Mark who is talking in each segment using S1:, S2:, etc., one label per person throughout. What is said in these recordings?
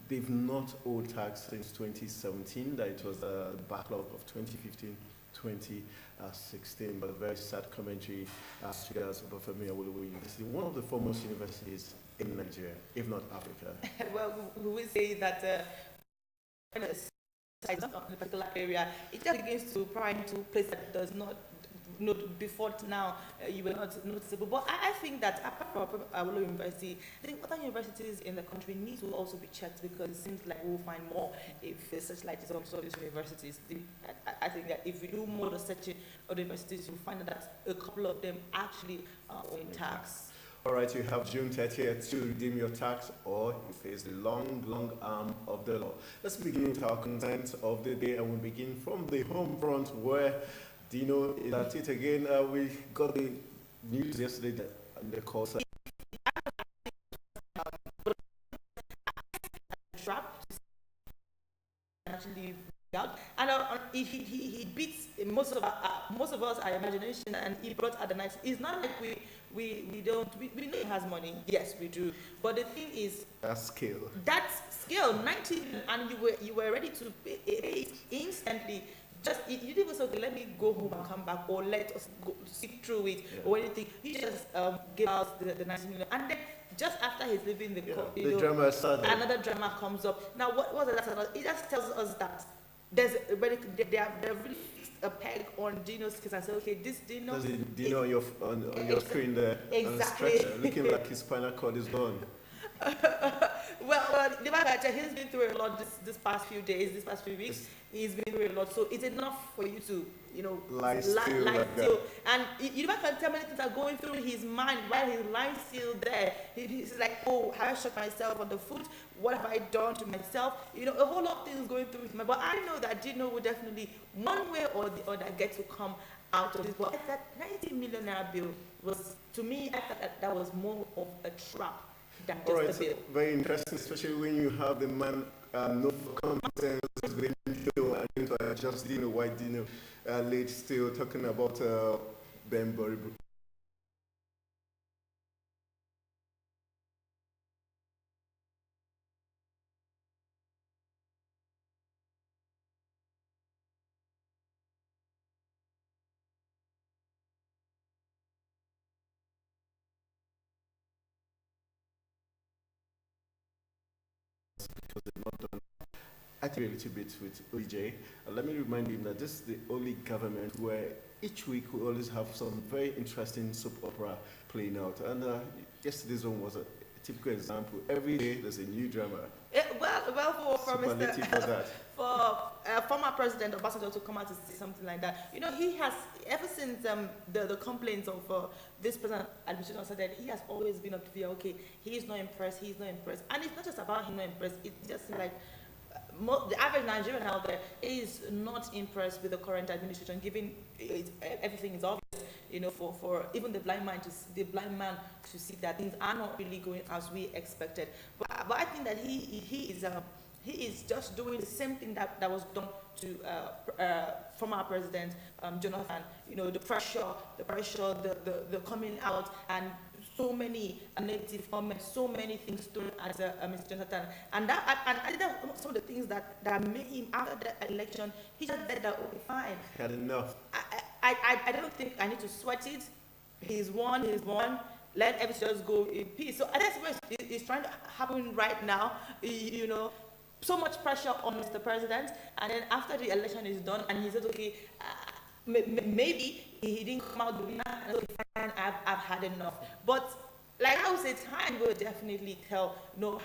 S1: they've not owed tax since 2017, that it was a backlog of 2015, 2016, but a very sad commentary as regards Obafemi Awolowo University, one of the foremost universities in Nigeria, if not Africa.
S2: Well, we will say that in a particular area, it just begins to pry into a place that does not, before now, you were not noticeable. But I think that apart from Awolowo University, I think other universities in the country need to also be checked, because it seems like we'll find more if there's such like some of these universities. I think that if we do more research on the universities, you'll find that a couple of them actually are owing tax.
S1: All right, you have June 30th to redeem your tax, or you face the long, long arm of the law. Let's begin with our content of the day, and we begin from the home front, where Dino is at it again. We got the news yesterday that the course
S2: actually out, and he beats most of us our imagination, and he brought out the nice. It's not like we know he has money. Yes, we do, but the thing is
S1: that's skill.
S2: That's skill. 19, and you were ready to pay it instantly. Just you didn't even say, okay, let me go home and come back, or let us go sit through it, or anything. He just gave us the 90 million, and then just after he's leaving the court,
S1: drama started.
S2: Another drama comes up. Now, what was that? It just tells us that they have really fixed a peg on Dino's case and say, okay, this Dino.
S1: There's Dino on your screen there,
S2: exactly,
S1: on the stretcher, looking like his spinal cord is gone.
S2: well, the fact that he's been through a lot this past few days, this past few weeks. He's been through a lot, so it's enough for you to,
S1: lie still.
S2: And you never can tell many things are going through his mind while he's lying still there. He's like, oh, have I shot myself on the foot? What have I done to myself? A whole lot of things going through his mind. But I know that Dino will definitely, one way or the other, get to come out of this. But that 90 million naira bill was, to me, I thought that was more of a trap than just a bill.
S1: Very interesting, especially when you have the man no competence with Dino and just Dino, why Dino late still talking about Ben Boribu. Because they've not done, I think, a little bit with OJ. Let me remind him that this is the only government where each week we always have some very interesting soap opera playing out. And yesterday's one was a typical example. Every day there's a new drama.
S2: Well, for
S1: Mr. For that.
S2: For former President Obasanjo to come out to say something like that, he has, ever since the complaints of this present administration started, he has always been up to be okay. He's not impressed. And it's not just about him not impressed. It's just like the average Nigerian out there is not impressed with the current administration, given everything is obvious. For even the blind man to see that things are not really going as we expected. But I think that he is just doing the same thing that was done to former President Jonathan. The pressure, the coming out, and so many negative comments, so many things thrown at Mr. Jonathan, and I think that some of the things that made him, after the election, he just said that, okay, fine.
S1: He had enough.
S2: I don't think I need to sweat it. He's won. Let everything just go in peace. So that's what is trying to happen right now. So much pressure on Mr. President, and then after the election is done, and he said, okay, maybe he didn't come out with that, and okay, fine, I've had enough. But like I would say, time will definitely tell.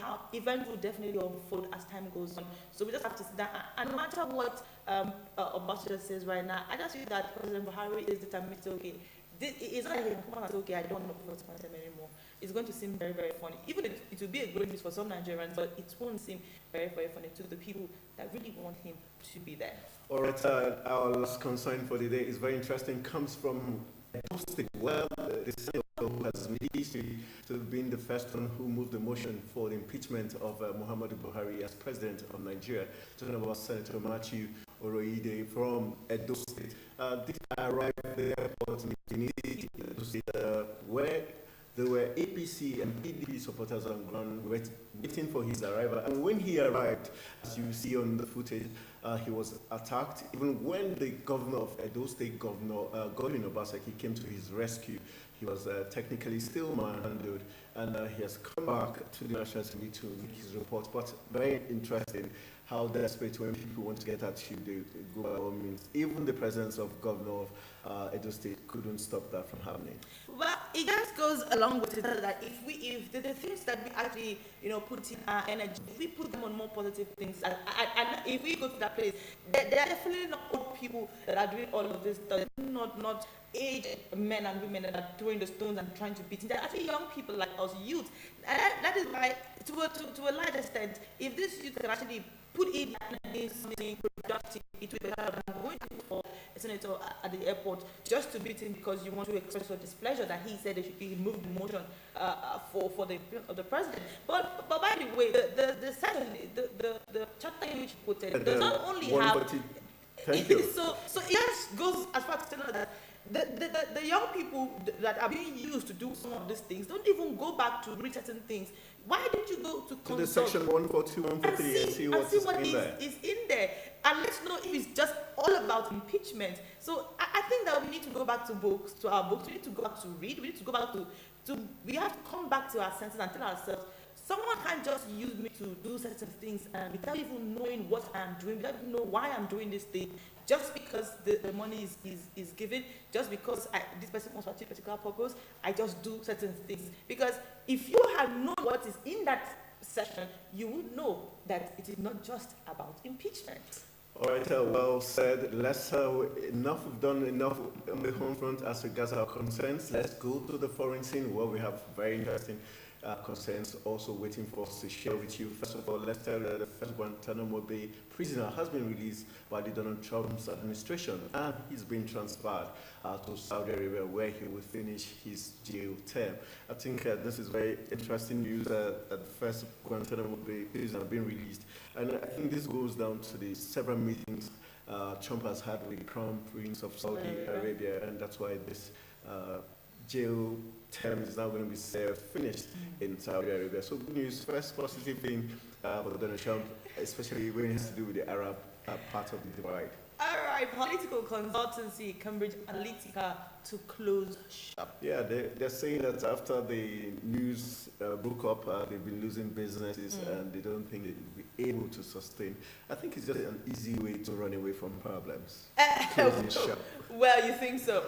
S2: How events will definitely unfold as time goes on. So we just have to sit down, and no matter what Obasanjo says right now, I just feel that President Buhari is determined to, okay, it's not like he can come out and say, okay, I don't want to vote for him anymore. It's going to seem very, very funny. Even if it will be a great news for some Nigerians, but it won't seem very, very funny to the people that really want him to be there.
S1: All right, our last concern for the day is very interesting. Comes from Edo State, where the senator who has released to being the first one who moved the motion for the impeachment of Muhammadu Buhari as president of Nigeria. Talking about Senator Matthew Oroide from Edo State. This arrived at the airport in Edo State, where There were APC and PDP supporters on ground waiting for his arrival. And when he arrived, as you see on the footage, he was attacked. Even when the governor of Edo State, Governor Godwin Obaseki, came to his rescue, he was technically still manhandled. And he has come back to the National Assembly to make his report. But very interesting how desperate when people want to get at you, they go by all means. Even the presence of Governor of Edo State couldn't stop that from happening.
S2: Well, it just goes along with it that if the things that we actually, put in our energy, if we put them on more positive things, and if we go to that place, there are definitely not old people that are doing all of this stuff, not aged men and women that are throwing the stones and trying to beat it. They're actually young people like us, youth. And that is why, to a large extent, if this youth can actually put in something productive, it will be better than going for a senator at the airport just to beat him because you want to express your displeasure that he said there should be moved the motion for the president. But by the way, the chapter in which you put it does not only have.
S1: Thank you.
S2: So it just goes as far as to know that the young people that are being used to do some of these things don't even go back to read certain things. Why don't you go to
S1: the section 142, 143 and see what
S2: is in there? And let's know if it's just all about impeachment. So I think that we need to go back to books, to our books. We need to go back to read. We need to go back to we have to come back to our senses and tell ourselves, someone can't just use me to do certain things and without even knowing what I'm doing, without even knowing why I'm doing this thing, just because the money is given, just because this person wants to achieve a particular purpose, I just do certain things. Because if you had known what is in that session, you would know that it is not just about impeachment.
S1: All right, well said. Let's enough. We've done enough on the home front as regards our concerns. Let's go to the foreign scene where we have very interesting concerns also waiting for us to share with you. First of all, let's tell you that the first Guantanamo Bay prisoner has been released by the Donald Trump's administration, and he's been transferred to Saudi Arabia, where he will finish his jail term. I think this is very interesting news that the first Guantanamo Bay prisoner has been released, and I think this goes down to the several meetings Trump has had with the Crown Prince of Saudi Arabia, and that's why this jail term is now going to be finished in Saudi Arabia. So good news, first positive thing for Donald Trump, especially when it has to do with the Arab part of the divide.
S2: All right, political consultancy Cambridge Analytica to close shop.
S1: Yeah, they're saying that after the news broke up, they've been losing businesses and they don't think they'll be able to sustain. I think it's just an easy way to run away from problems. Closing shop.
S2: Well, you think so?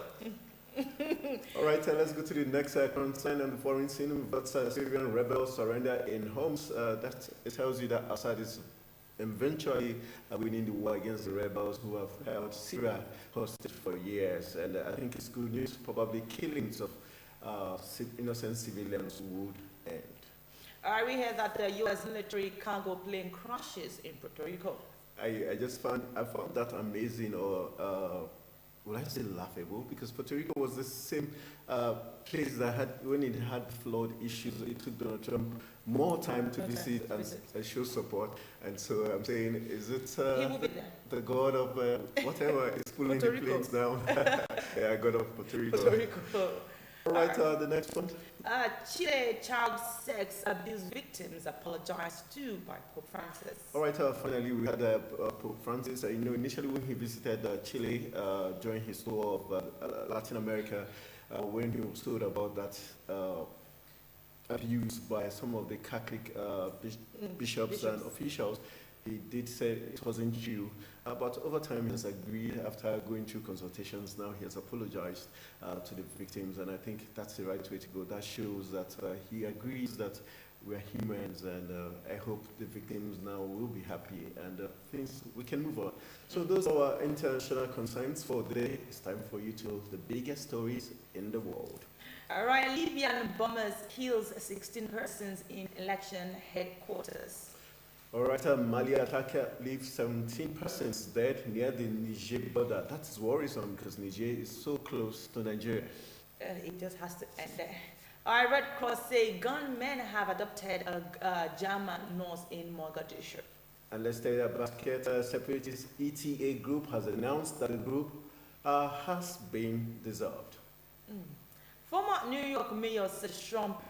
S1: All right, let's go to the next concern on the foreign scene. We've got Syrian rebels surrender in Homs. That it tells you that Assad is eventually winning the war against the rebels who have held Syria hostage for years. And I think it's good news. Probably killings of innocent civilians would end.
S2: All right, we heard that the U.S. military cargo plane crashes in Puerto Rico.
S1: I found that amazing, or will I say laughable, because Puerto Rico was the same place that had, when it had flood issues, it took Donald Trump more time to visit and show support. And so I'm saying, is it the god of whatever is pulling the planes down? Yeah, god of Puerto Rico.
S2: Puerto Rico.
S1: All right, the next one.
S2: Chile child sex abuse victims apologized to by Pope Francis.
S1: All right, finally we had Pope Francis. Initially when he visited Chile during his tour of Latin America, when he was told about that abuse by some of the Catholic bishops and officials, he did say it wasn't true, but over time he has agreed after going through consultations. Now he has apologized to the victims, and I think that's the right way to go. That shows that he agrees that we're humans, and I hope the victims now will be happy, and we can move on. So those are our international concerns for the day. It's time for you to know the biggest stories in the world.
S2: All right, Libyan bombers kills 16 persons in election headquarters.
S1: All right, Mali attacker leaves 17 persons dead near the Niger border. That is worrisome because Niger is so close to Nigeria.
S2: It just has to end there. All right, Red Cross say gunmen have adopted a German nurse in Mogadishu.
S1: And let's tell you that Basket separatist ETA group has announced that the group has been dissolved.
S2: Former New York Mayor Trump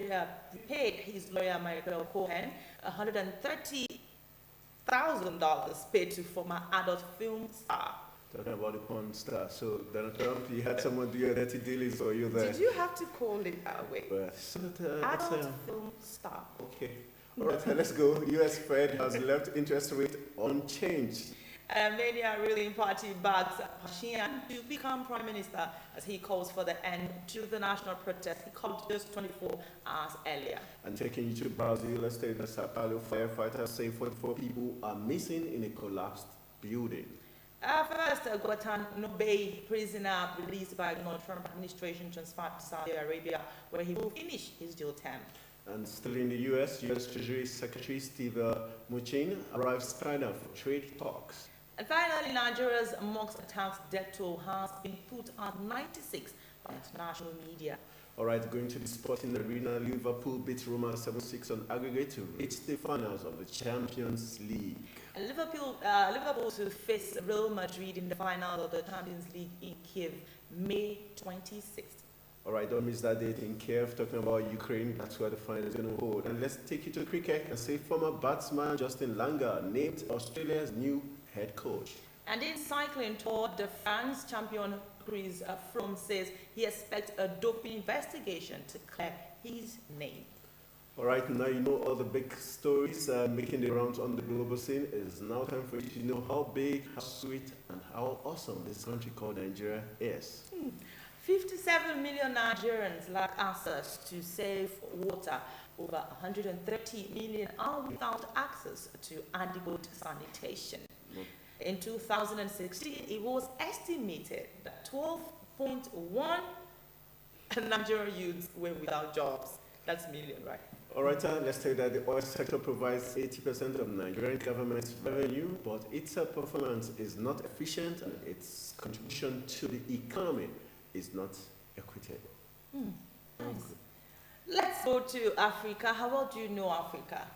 S2: paid his lawyer Michael Cohen $130,000 paid to former adult film star.
S1: Talking about the porn star. So, Donald Trump, you had someone do your dirty dealings, or you there?
S2: Did you have to call it that way? Adult film star.
S1: Okay. All right, let's go. U.S. Fed has left interest rate unchanged.
S2: Many are ruling party backs Pashinyan to become prime minister as he calls for the end to the national protest he called just 24 hours earlier.
S1: And taking you to Brazil, let's take the Sao Paulo firefighters say 44 people are missing in a collapsed building.
S2: First, Guantanamo Bay prisoner released by the Trump administration transferred to Saudi Arabia, where he will finish his jail term.
S1: And still in the U.S. Treasury Secretary Steve Mnuchin arrives China for trade talks.
S2: And finally, Nigeria's mosque attacks death toll has been put at 96 by international media.
S1: All right, going to the sporting arena, Liverpool beat Roma 7-6 on aggregate to reach the finals of the Champions League.
S2: And Liverpool to face Real Madrid in the final of the Champions League in Kiev, May 26th.
S1: All right, don't miss that date in Kiev, talking about Ukraine. That's where the final is going to hold. And let's take you to cricket and say former batsman Justin Langer named Australia's new head coach.
S2: And in cycling, Tour de France champion Chris Froome says he expects a doping investigation to clear his name.
S1: All right, now you know all the big stories making the rounds on the global scene. It's now time for you to know how big, how sweet, and how awesome this country called Nigeria is.
S2: 57 million Nigerians lack access to safe water. Over 130 million are without access to adequate sanitation. In 2016, it was estimated that 12.1 Nigerian youths were without jobs. That's million, right?
S1: All right, let's say that the oil sector provides 80% of Nigerian government's revenue, but its performance is not efficient and its contribution to the economy is not equitable.
S2: Nice. Let's go to Africa. How well do you know Africa?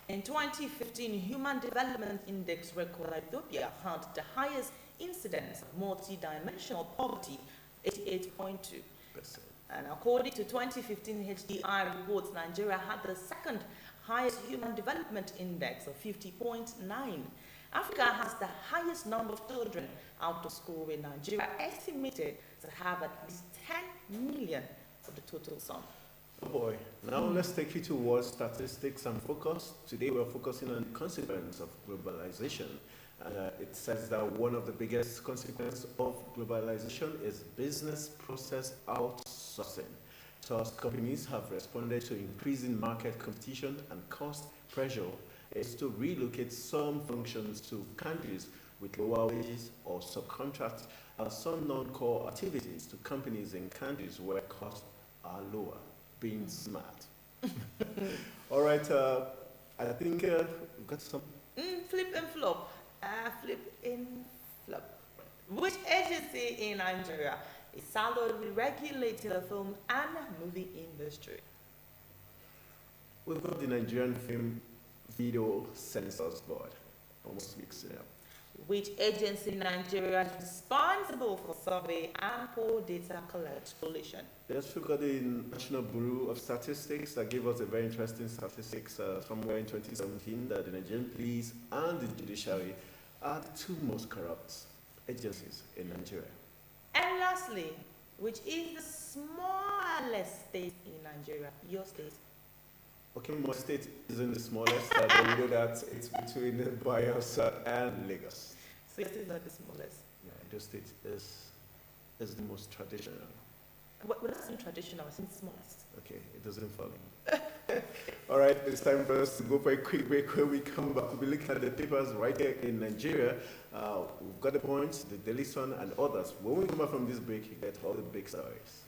S2: In 2015, Human Development Index record Ethiopia had the highest incidence of multi-dimensional poverty, 88.2%. And according to 2015 HDI reports, Nigeria had the second highest Human Development Index of 50.9. Africa has the highest number of children out of school, with Nigeria estimated to have at least 10 million of the total sum.
S1: Oh boy. Now let's take you to world statistics and focus. Today we're focusing on the consequence of globalization. It says that one of the biggest consequences of globalization is business process outsourcing. Thus, companies have responded to increasing market competition and cost pressure is to relocate some functions to countries with lower wages or subcontract some non-core activities to companies in countries where costs are lower. Being smart. All right, I think we've got some.
S2: Flip and flop. Flip and flop. Which agency in Nigeria is saddled with regulating the film and movie industry?
S1: We've got the Nigerian Film Video Censors Board. Almost mixing up.
S2: Which agency in Nigeria is responsible for survey and poll data collation?
S1: Yes, we've got the National Bureau of Statistics that gave us a very interesting statistics somewhere in 2017 that the Nigerian police and the judiciary are the two most corrupt agencies in Nigeria.
S2: And lastly, which is the smallest state in Nigeria? Your state?
S1: Okay, my state isn't the smallest, but we know that it's between Bayelsa and Lagos.
S2: So your state is not the smallest?
S1: Yeah, your state is the most traditional.
S2: What that's not traditional, it's the smallest.
S1: Okay, it doesn't follow. All right, it's time for us to go for a quick break. When we come back, we'll be looking at the papers right here in Nigeria. We've got the Punch, the Daily Sun, and others. When we come back from this break, you get all the big stories.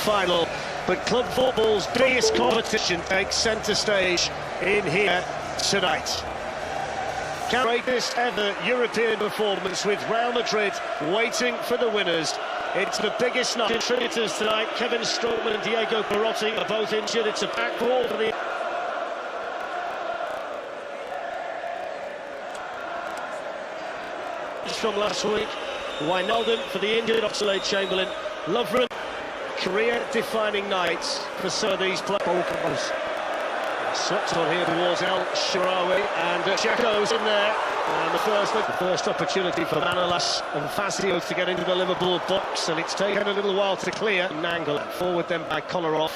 S3: Final, but club football's biggest competition takes centre stage in here tonight. Greatest ever European performance with Real Madrid waiting for the winners. It's the biggest night. Contributors tonight, Kevin Strootman and Diego Perotti, are both injured. It's a packed ball for the... From last week, Wijnaldum for the injured Oxlade-Chamberlain, Lovren, career-defining nights for some of these players. Swept on here towards El Shaarawy, and Dzeko's in there. And the first opportunity for Manolas and Fazio to get into the Liverpool box, and it's taken a little while to clear. Nangle forward then by Kolarov.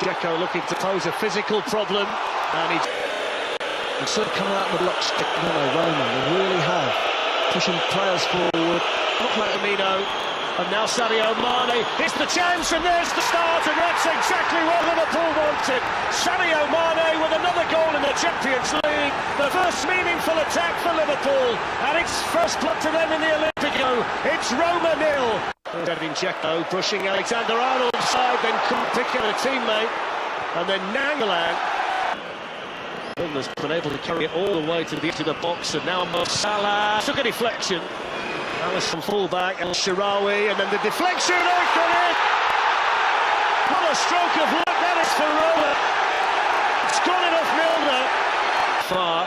S3: Dzeko looking to pose a physical problem, and he's
S4: sort of coming out of the blocks. Roma, they really have pushing players forward.
S3: not like Firmino. And now Sadio Mane, it's the chance, and there's the start, and that's exactly what Liverpool wanted. Sadio Mane with another goal in the Champions League, the first meaningful attack for Liverpool, and it's first blood to them in the Olympico. It's Roma 0. Edin Dzeko brushing Alexander-Arnold's side, then picking a teammate, and then Nangolan has been able to carry it all the way to the edge of the box, and now Mo Salah took a deflection. Alisson fullback, El Shaarawy, and then the deflection, oh, got it! What a stroke of luck that is for Roma. It's gone it off Milner. Far.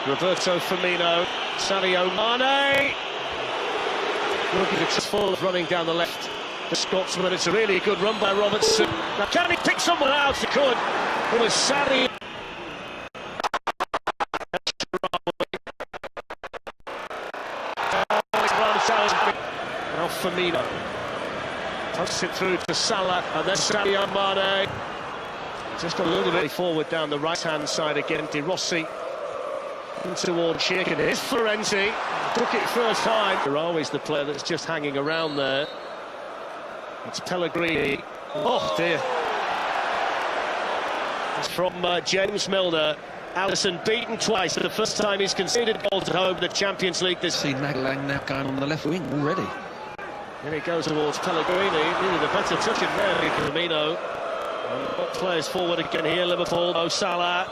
S3: Roberto Firmino, Sadio Mane. Looking at just full running down the left. The Scotsman, it's a really good run by Robertson. Now can he pick someone out? He could. It was Sadio. Now Firmino puts it through to Salah, and then Sadio Mane. Just got a little bit forward down the right-hand side again. De Rossi in toward Chick, and here's Florenzi. Took it first time. They're always the player that's just hanging around there. It's Pellegrini. Oh dear. It's from James Milner. Alisson beaten twice for the first time he's conceded goals at home in the Champions League this
S4: season. Nagelang now going on the left wing already.
S3: Then he goes towards Pellegrini, needed a better touch in there, Firmino. And players forward again here, Liverpool, Mo Salah.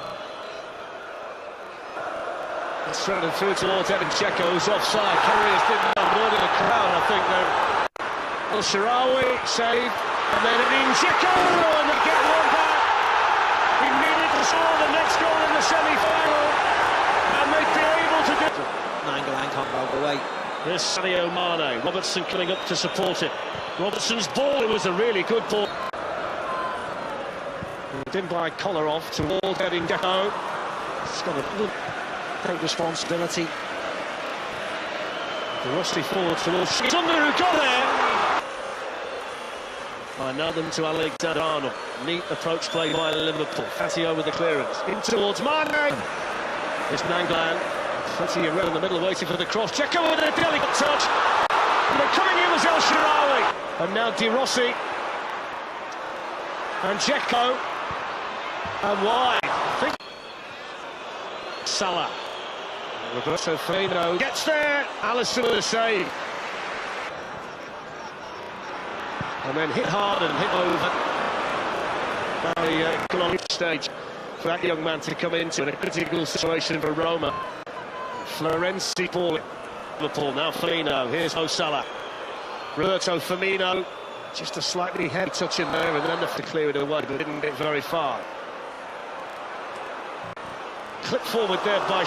S3: It's threaded through towards Edin Dzeko, who's offside. Carriers didn't know more than a crowd, I think, there. El Shaarawy saved, and then Edin Dzeko, and they get one back. He needed to score the next goal in the semi-final, and they'd be able to do it.
S4: Nagelang can't roll away.
S3: Here's Sadio Mane, Robertson coming up to support it. Robertson's ball, it was a really good ball. In by Kolarov towards Edin Dzeko. He's got to take responsibility. The rusty forward towards Sunder, who got there. Wijnaldum to Alexander-Arnold. Neat approach play by Liverpool. Fazio with the clearance. In towards Mane. It's Nangolan. Plenty of red in the middle waiting for the cross. Dzeko with a delicate touch. And then coming in was El Shaarawy. And now De Rossi. And Dzeko. And wide. I think Salah. Roberto Firmino gets there. Alisson with a save. And then hit hard and hit over. Very long stage for that young man to come into in a critical situation for Roma. Florenzi ball. Liverpool now Firmino. Here's Mo Salah. Roberto Firmino. Just a slightly heavy touch in there, and then they have to clear it away, but didn't get very far. Clip forward there by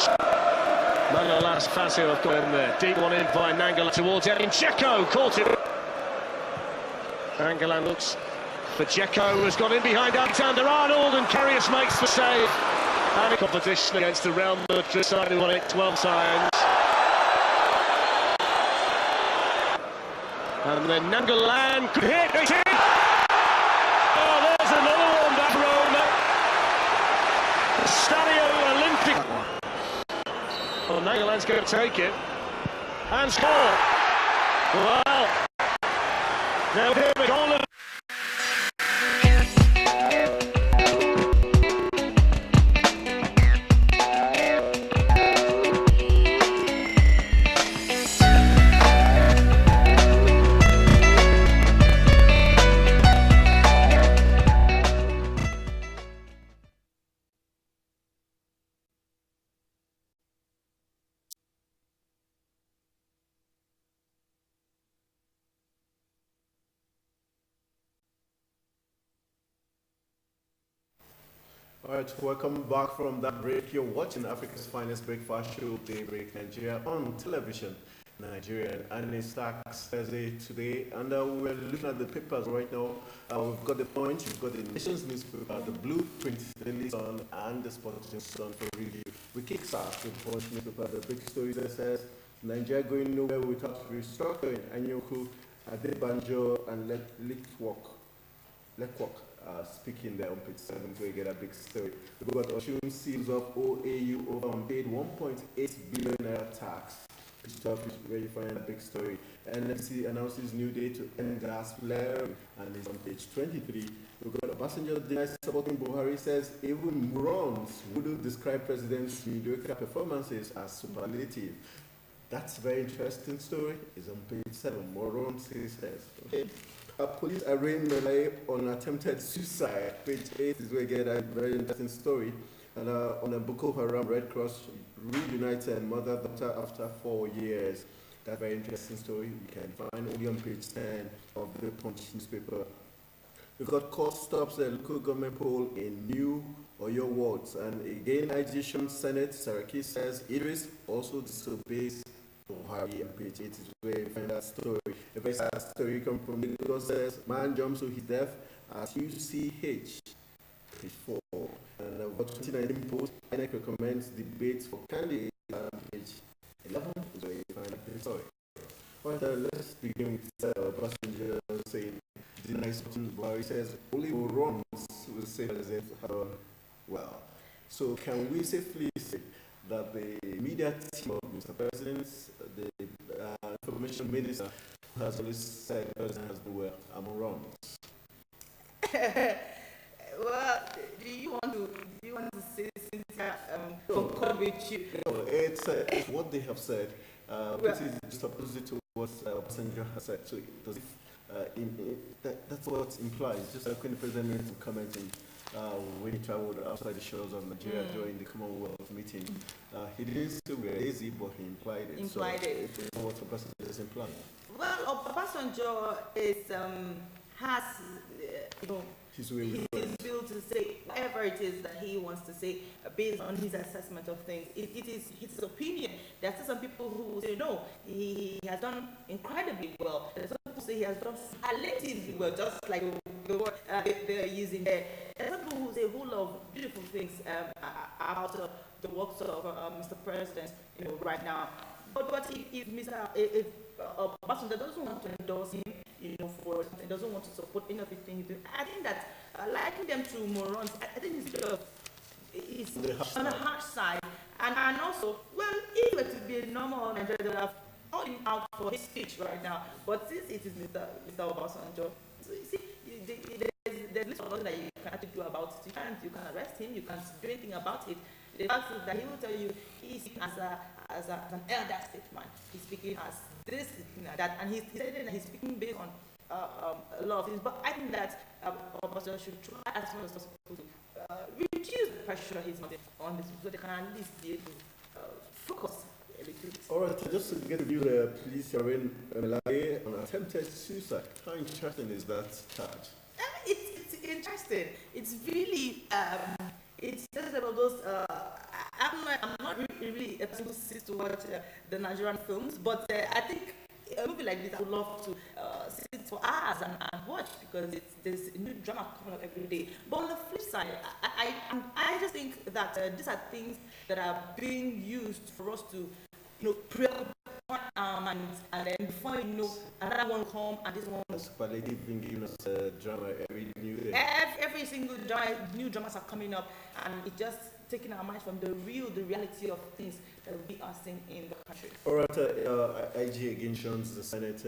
S3: Manolas. Fazio have got in there. Deep one in by Nangolan towards Edin Dzeko. Caught it. Nangolan looks for Dzeko, who has gone in behind Alexander-Arnold, and Karius makes the save. And a competition against the Real Madrid side who won it 12 times. And then Nangolan could hit. It's in. Oh, there's another one back Roma. The Stadio Olimpico. Well, Nangolan's going to take it and score. Well, now here we go.
S1: All right, welcome back from that break. You're watching Africa's finest breakfast show, Daybreak Nigeria, on television, Nigerian, and it's tax Thursday today. And we're looking at the papers right now. We've got the Punch, we've got the Nation's newspaper, the Blueprint, the Daily Sun, and the Sporting Sun for review. We kick off with the Punch newspaper. The big story that says Nigeria going nowhere without restructuring. Anyoku, Adebanjo, and Lekwok. Speaking there on page 7, where you get a big story. We've got Oshun seals of OAU over unpaid 1.8 billion naira tax. Which is where you find a big story. NFC announces new day to end gas flaring, and it's on page 23. We've got Obasanjo denies supporting Buhari, says even morons wouldn't describe president's mediocre performances as superlative. That's a very interesting story. It's on page 7. Morons, he says. Okay. Police arraigned Malay on attempted suicide. Page 8 is where you get a very interesting story. And on a Boko Haram Red Cross reunited mother-daughter after 4 years. That's a very interesting story. You can find only on page 10 of the Punch newspaper. We've got court stops a local government poll in New Oyo wards. And again, Nigerian Senate, Saraki says Idris also disobeys Buhari. And page 8 is where you find that story. A very sad story comes from Lagos says man jumps to his death at UCH. Page 4. And about 2019 post, INEC recommends debates for candidates. Page 11 is where you find that story. Well, let's begin with Passenger saying the nice Buhari says only wrongs will say President have done well. So can we safely say that the media team of Mr. President, the information minister, has always said the president has done well among wrongs?
S2: Well, do you want to say Cynthia concord with you?
S1: No, it's what they have said. This is just opposite to what Passenger has said. So does that's what it implies. Just like when the president made some commenting when he traveled outside the shores of Nigeria during the Commonwealth meeting, he didn't say we're lazy, but he implied it.
S2: Implied it.
S1: So what Passenger is implying?
S2: Well, Obasanjo is has
S1: His way
S2: he is able to say whatever it is that he wants to say based on his assessment of things. It is his opinion. There are still some people who say no, he has done incredibly well. There are some people who say he has done relatively well, just like the word they're using there. There are some people who say a whole lot of beautiful things about the works of Mr. President, right now. But if Obasanjo doesn't want to endorse him, for something, doesn't want to support any of the things he's doing, I think that liking them to morons, I think it's on the harsh side. And also, well, if it were to be a normal Nigerian, they would have called him out for his speech right now. But since it is Mr. Obasanjo, so you see, there's little nothing that you can actually do about it. You can arrest him, you can't do anything about it. The fact is that he will tell you he's speaking as an elder statesman. He's speaking as this, that, and he's saying that he's speaking based on a lot of things. But I think that Obasanjo should try as much as possible to reduce the pressure he's on this, so they can at least be able to focus a little bit.
S1: All right, just to get to view the police arraigned Malay on attempted suicide. How interesting is that charge?
S2: It's interesting. It's really it's just about those. I'm not really a person who sits to watch the Nigerian films, but I think a movie like this I would love to sit for hours and watch, because there's a new drama coming up every day. But on the flip side, I just think that these are things that are being used for us to preoccupy and then before you know, another one will come and this one.
S1: Superlative being given us drama every new day.
S2: Every single drama, new dramas are coming up, and it's just taking our minds from the reality of things that we are seeing in the country.
S1: All right, IG again joins the Senate,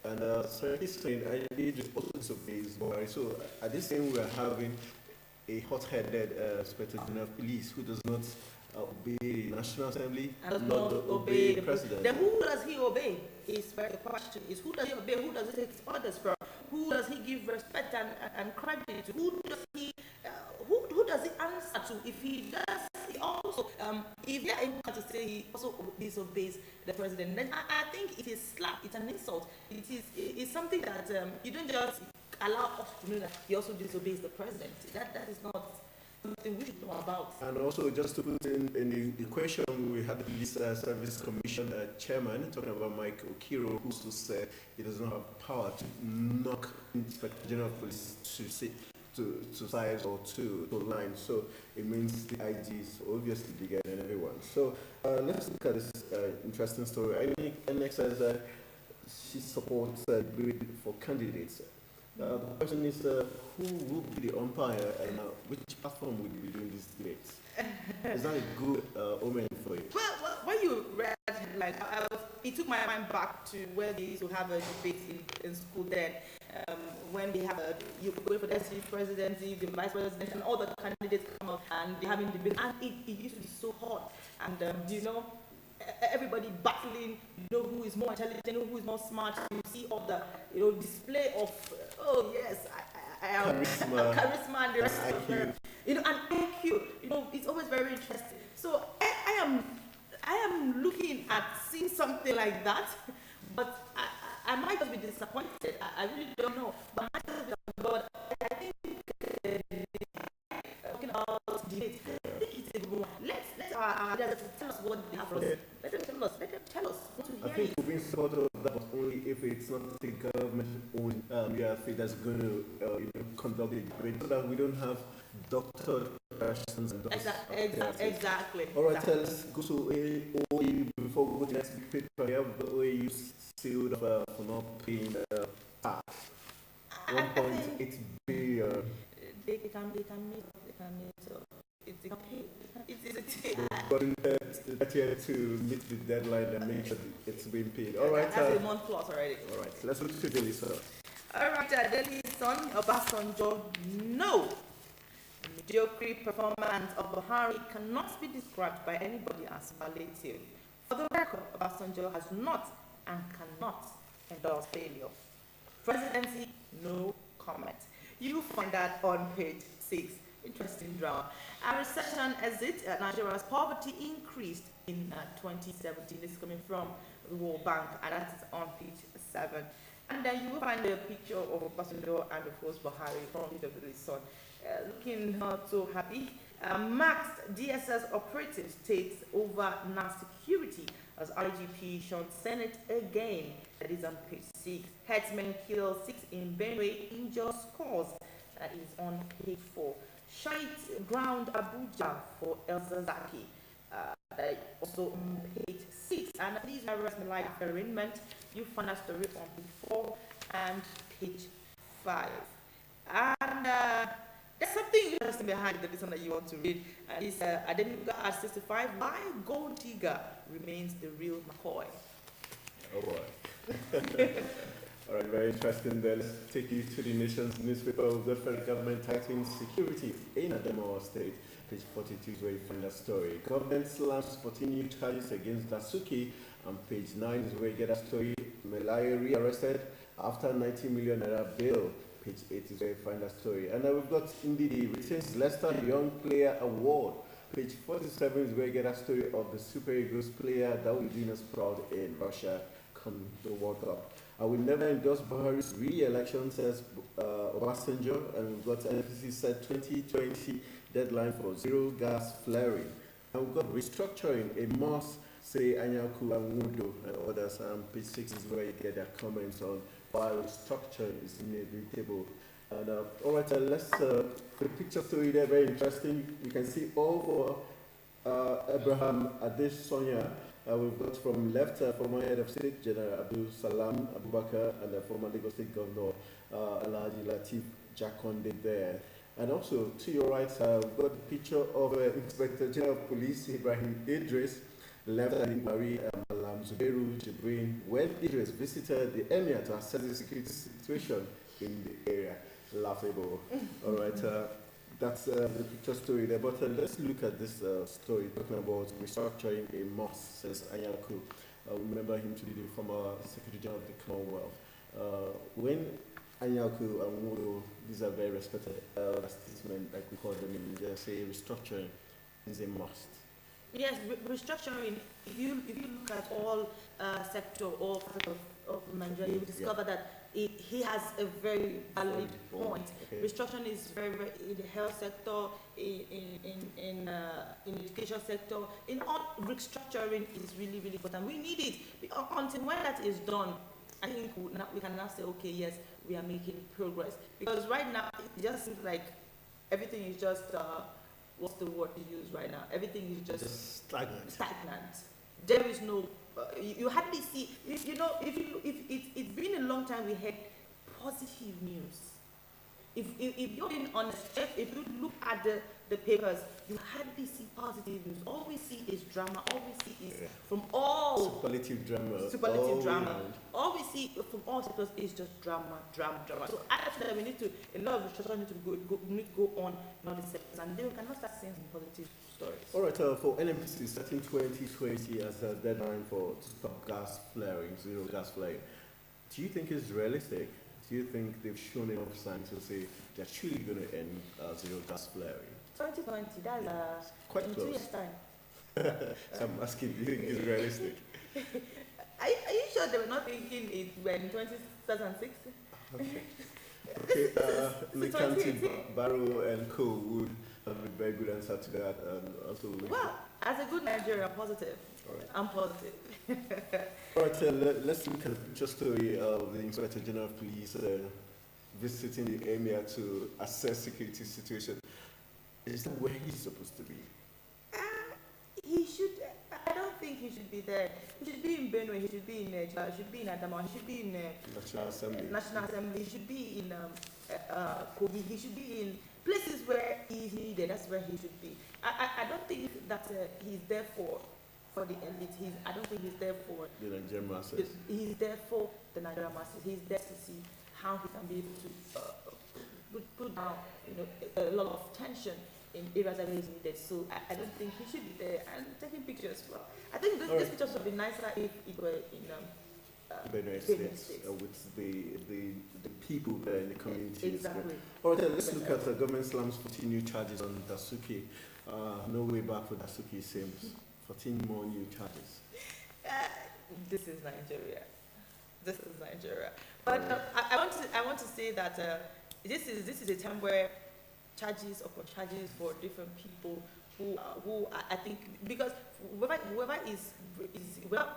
S1: and so he's saying IG also disobeys Buhari. So at this time we are having a hot-headed Inspector General of Police who does not obey the National Assembly
S2: and does
S1: not obey the President.
S2: Then who does he obey? Is where the question is. Who does he obey? Who does he take orders from? Who does he give respect and credit to? Who does he answer to? If he does, he also, if they are able to say he also disobeys the President, then I think it is slap. It's an insult. It's something that you don't just allow us to know that he also disobeys the President. That is not something we should know about.
S1: And also, just to put in the equation, we had the Police Service Commission chairman talking about Mike Okiro, who also said he does not have power to knock Inspector General of Police to size or to line. So it means the IG is obviously bigger than everyone. So let's look at this interesting story. NX says she supports bid for candidates. The question is, who will be the umpire and which platform will be doing these debates? Is that a good omen for you?
S2: Well, when you read like it took my mind back to where they used to have a debate in school then. When they have you go for the presidency, the vice president, and all the candidates come up and they're having debate, and it used to be so hot, and everybody battling, who is more intelligent, who is more smart. You see all the display of oh yes, I am charisma and the rest of them, and IQ. It's always very interesting. So I am looking at seeing something like that, but I might just be disappointed. I really don't know. But I think talking about debate, I think it's a good one. Let our leaders tell us what they have for us. Let them tell us.
S1: I think we've been sort of that, but only if it's not the government-owned that's going to conduct the debate, so that we don't have doctored questions and
S2: Exactly.
S1: All right, let's go to OAU before we go to the next paper. We have the OAU sealed for not paying tax. 1.8 billion.
S2: They can meet. It's
S1: going to meet the deadline and make sure it's being paid. All right.
S2: That's a month plus already.
S1: All right. Let's look to Daily Sun.
S2: All right, Daily Sun. Obasanjo, no. The mediocre performance of Buhari cannot be described by anybody as palliative. For the record, Obasanjo has not and cannot endorse failure. Presidency, no comment. You find that on page 6. Interesting drama. A recession exit, Nigeria's poverty increased in 2017. This is coming from the World Bank, and that is on page 7. And then you will find a picture of Obasanjo and of course Buhari from the Daily Sun. Looking not so happy. Maxed DSS operatives takes over NAS security as IGP Sean Senate again. That is on page 6. Headsmen kill 6 in Benue, injure scores. That is on page 4. Shite ground Abuja for El Zazaki. That is also on page 6. And these are like arraignment. You find that story on page 4 and page 5. And there's something interesting behind the listen that you want to read. It's Adenuga at 65. Why Gold Digger remains the real McCoy.
S1: Oh boy. All right, very interesting. Then let's take you to the nation's newspaper of the federal government tightening security in Adamawa State. Page 42 is where you find that story. Government slams 14 new charges against Dasuki. And page 9 is where you get that story. Melaya rearrested after 90 million naira bail. Page 8 is where you find that story. And we've got Ndidi retains Leicester Young Player Award. Page 47 is where you get that story of the Super Eagles player that will be doing us proud in Russia come the World Cup. I will never endorse Buhari's re-election, says Obasanjo, and we've got NPC set 2020 deadline for zero gas flaring. And we've got restructuring, a must, say Anyaku and Wudo and others. And page 6 is where you get their comments on why restructuring is inevitable. And all right, let's the picture story there, very interesting. You can see all for Abraham Adesonya. We've got from left, former head of state, General Abdul Salam Abubakar, and the former Lagos State Governor, Alhaji Lateef Jakonde there. And also, to your right, we've got a picture of Inspector General of Police, Ibrahim Idris, left at Marie Malam Zubairu Jibrin, when Idris visited the Emir to assess the security situation in the area. Laughable. All right. That's the picture story there, but let's look at this story talking about restructuring a mosque, says Anyaku. Remember him to be the former Secretary General of the Commonwealth. When Anyaku and Wudo, these are very respected statesmen, like we call them in India, say restructuring is a must.
S2: Yes, restructuring, if you look at all sector or part of Nigeria, you discover that he has a very valid point.
S1: Okay.
S2: Restructuring is very in the health sector, in education sector, in all restructuring is really important. We need it until when that is done. I think we can now say, okay, yes, we are making progress. Because right now it just seems like everything is just what's the word to use right now? Everything is just stagnant. There is no. You hardly see. If it's been a long time we had positive news. If you're being honest, if you look at the papers, you hardly see positive news. All we see is drama. All we see is from all
S1: superlative
S2: drama. All we see from all sectors is just drama. So actually, we need to a lot of restructuring need to go on in all the sectors, and then we cannot start seeing some positive stories.
S1: All right, for NMPC, setting 2020 as a deadline to stop zero gas flaring, do you think it's realistic? Do you think they've shown enough signs to say they're truly going to end zero gas flaring?
S2: 2020, that's
S1: quite
S2: in
S1: close.
S2: 2 years' time.
S1: So I'm asking, do you think it's realistic?
S2: Are you sure they were not thinking it when 2006?
S1: Okay, Nikanti, Barrow and Co would have a very good answer to that. Also,
S2: well, as a good Nigerian, I'm positive.
S1: Right.
S2: I'm positive.
S1: All right, let's look at just story of the Inspector General of Police visiting the emir to assess security situation. Is that where he's supposed to be?
S2: He should. I don't think he should be there. He should be in Benue. He should be in he should be in Adamawa. He should be in
S1: National Assembly.
S2: He should be in Kogi. He should be in places where he's needed. That's where he should be. I don't think that he's there for the elite. I don't think he's there for
S1: the Nigerian masses.
S2: He's there for the Nigerian masses. He's there to see how he can be able to put down, a lot of tension in areas that he's needed. So I don't think he should be there and taking pictures. Well, I think these pictures would be nicer if it were in
S1: Benue State, with the people there in the community.
S2: Exactly.
S1: All right, let's look at the government slams 14 new charges on Dasuki. No way back for Dasuki, seems 14 more new charges.
S2: This is Nigeria. But I want to say that this is a time where charges upon charges for different people who I think, because whoever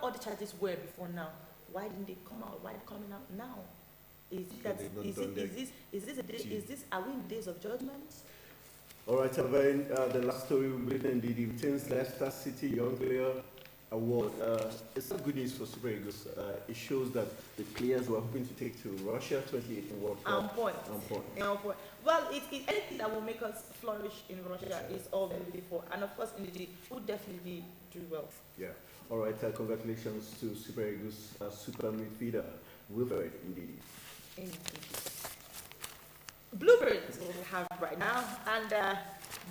S2: all the charges were before now, why didn't they come out? Why are they coming out now? Are we in days of judgment?
S1: All right, the last story we read in the Teens Leicester City Young Player Award. It's not good news for Super Eagles. It shows that the players were hoping to take to Russia 2018 World Cup.
S2: On point. Well, anything that will make us flourish in Russia is all very for, and of course, indeed, would definitely do well.
S1: Yeah. All right. Congratulations to Super Eagles super midfielder Wilfred Indeed.
S2: Bluebirds we have right now, and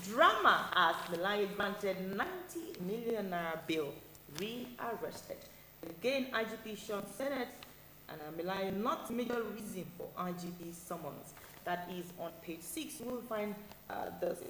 S2: drama as Malaya granted 90 million naira bill, rearrested. Again, IGP Sean Senate and Malaya not major reason for IGP summons. That is on page 6. You will find this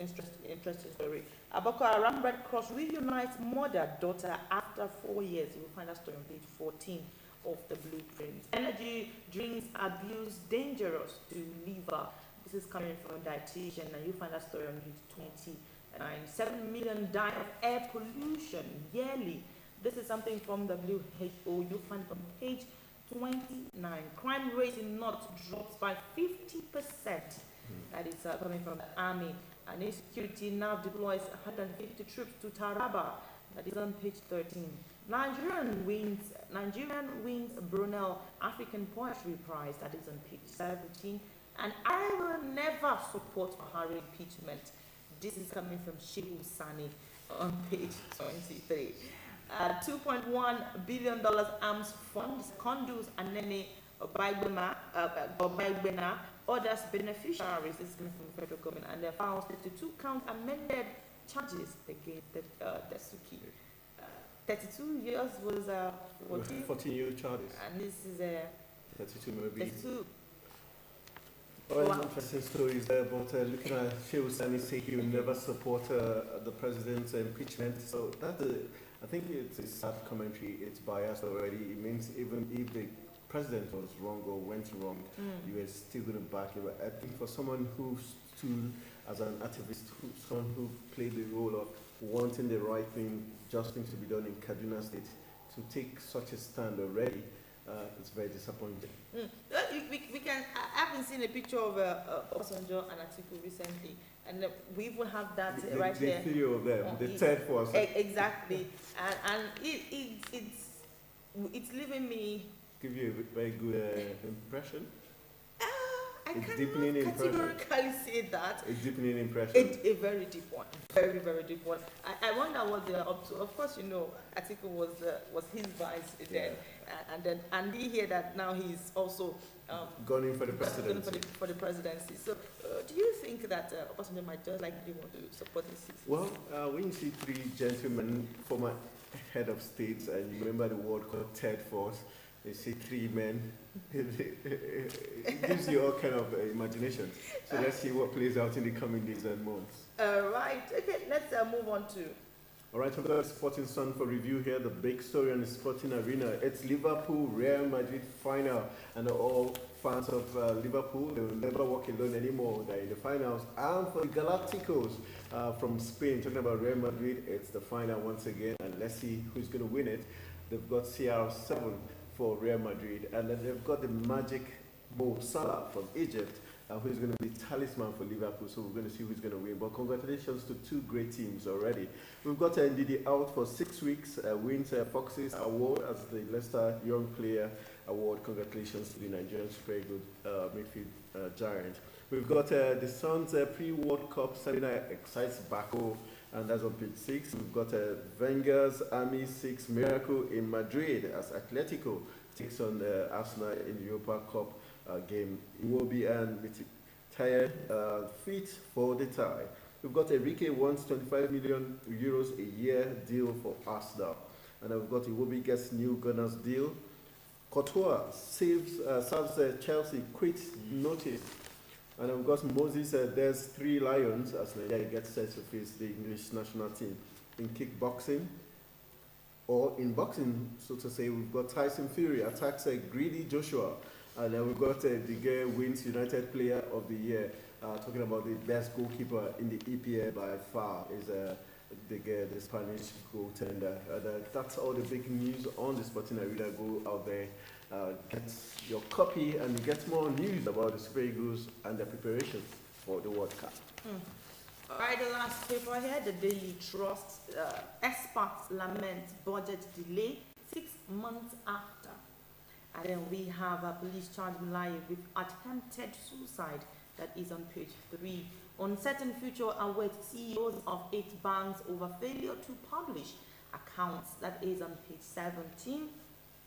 S2: interesting story. Boko Haram Red Cross reunites mother-daughter after 4 years. You will find that story on page 14 of the blueprint. Energy drinks abuse dangerous to liver. This is coming from a dietitian, and you find that story on page 29. 7 million die of air pollution yearly. This is something from the WHO. You find it on page 29. Crime rate in North drops by 50%. That is coming from the army. And insecurity now deploys 150 troops to Taraba. That is on page 13. Nigerian wins Brunel African Poetry Prize. That is on page 17. And I will never support Buhari impeachment. This is coming from Shehu Sani on page 23. $2.1 billion arms funds, condos, and Nene Obagbena, others beneficiaries. This is coming from the federal government, and they found 52 count amended charges against the Suki. 32 years was
S1: 14 year charges.
S2: And this is
S1: 32 maybe.
S2: 32.
S1: Interesting stories there, but looking at Shehu Sani say he will never support the president's impeachment. So I think it's a sad commentary. It's biased already. It means even if they president was wrong or went wrong, you were still going to back him. I think for someone who stood as an activist, someone who played the role of wanting the right thing, just things to be done in Kaduna State, to take such a stand already, it's very disappointing.
S2: I haven't seen a picture of Obasanjo and Atiku recently, and we even have that right
S1: the
S2: here.
S1: The video of them, the third force.
S2: Exactly, and it's leaving me.
S1: Give you a very good impression.
S2: I
S1: A
S2: cannot
S1: deepening impression.
S2: categorically say that.
S1: A deepening impression.
S2: A very deep one, very deep one. I wonder what they're up to. Of course, Atiku was his vice then, and then Andy here that now he's also
S1: gone in for the presidency.
S2: For the presidency. So, do you think that Obasanjo might just likely want to support this?
S1: Well, when you see three gentlemen, former head of states, and you remember the word called third force, you see three men, it gives you all kind of imagination. So let's see what plays out in the coming days and months.
S2: Right. Okay, let's move on to.
S1: All right, we've got Sporting Sun for review here. The big story on the sporting arena. It's Liverpool Real Madrid final, and all fans of Liverpool, they will never walk alone anymore. They're in the finals. And for the Galacticos from Spain, talking about Real Madrid, it's the final once again, and let's see who's going to win it. They've got CR7 for Real Madrid, and then they've got the magic Mo Salah from Egypt, who's going to be talisman for Liverpool. So we're going to see who's going to win. But congratulations to two great teams already. We've got Ndidi out for 6 weeks, wins Foxes Award as the Leicester Young Player Award. Congratulations to the Nigerian Super Eagles midfield giant. We've got the Suns pre-World Cup seminar excites Baku, and that's on page 6. We've got Wenger's Army 6 miracle in Madrid as Atletico takes on Arsenal in the Europa Cup game. Iwobi and Mkhitaryan fit for the tie. We've got Enrique wants 25 million euros a year deal for Arsenal, and we've got Iwobi gets new Gunners deal. Courtois serves Chelsea quit notice. And we've got Moses, there's 3 Lions as Nigeria gets set to face the English national team. In kickboxing, or in boxing, so to say, we've got Tyson Fury attacks Greedy Joshua. And then we've got the girl wins United Player of the Year. Talking about the best goalkeeper in the EPL by far is the Spanish goaltender. That's all the big news on the sporting arena. Go out there. Get your copy and get more news about the Super Eagles and their preparations for the World Cup.
S2: All right, the last paper here, the Daily Trust. Experts lament budget delay 6 months after. And then we have a police charge lying with attempted suicide. That is on page 3. Uncertain future awaits CEOs of 8 banks over failure to publish accounts. That is on page 17.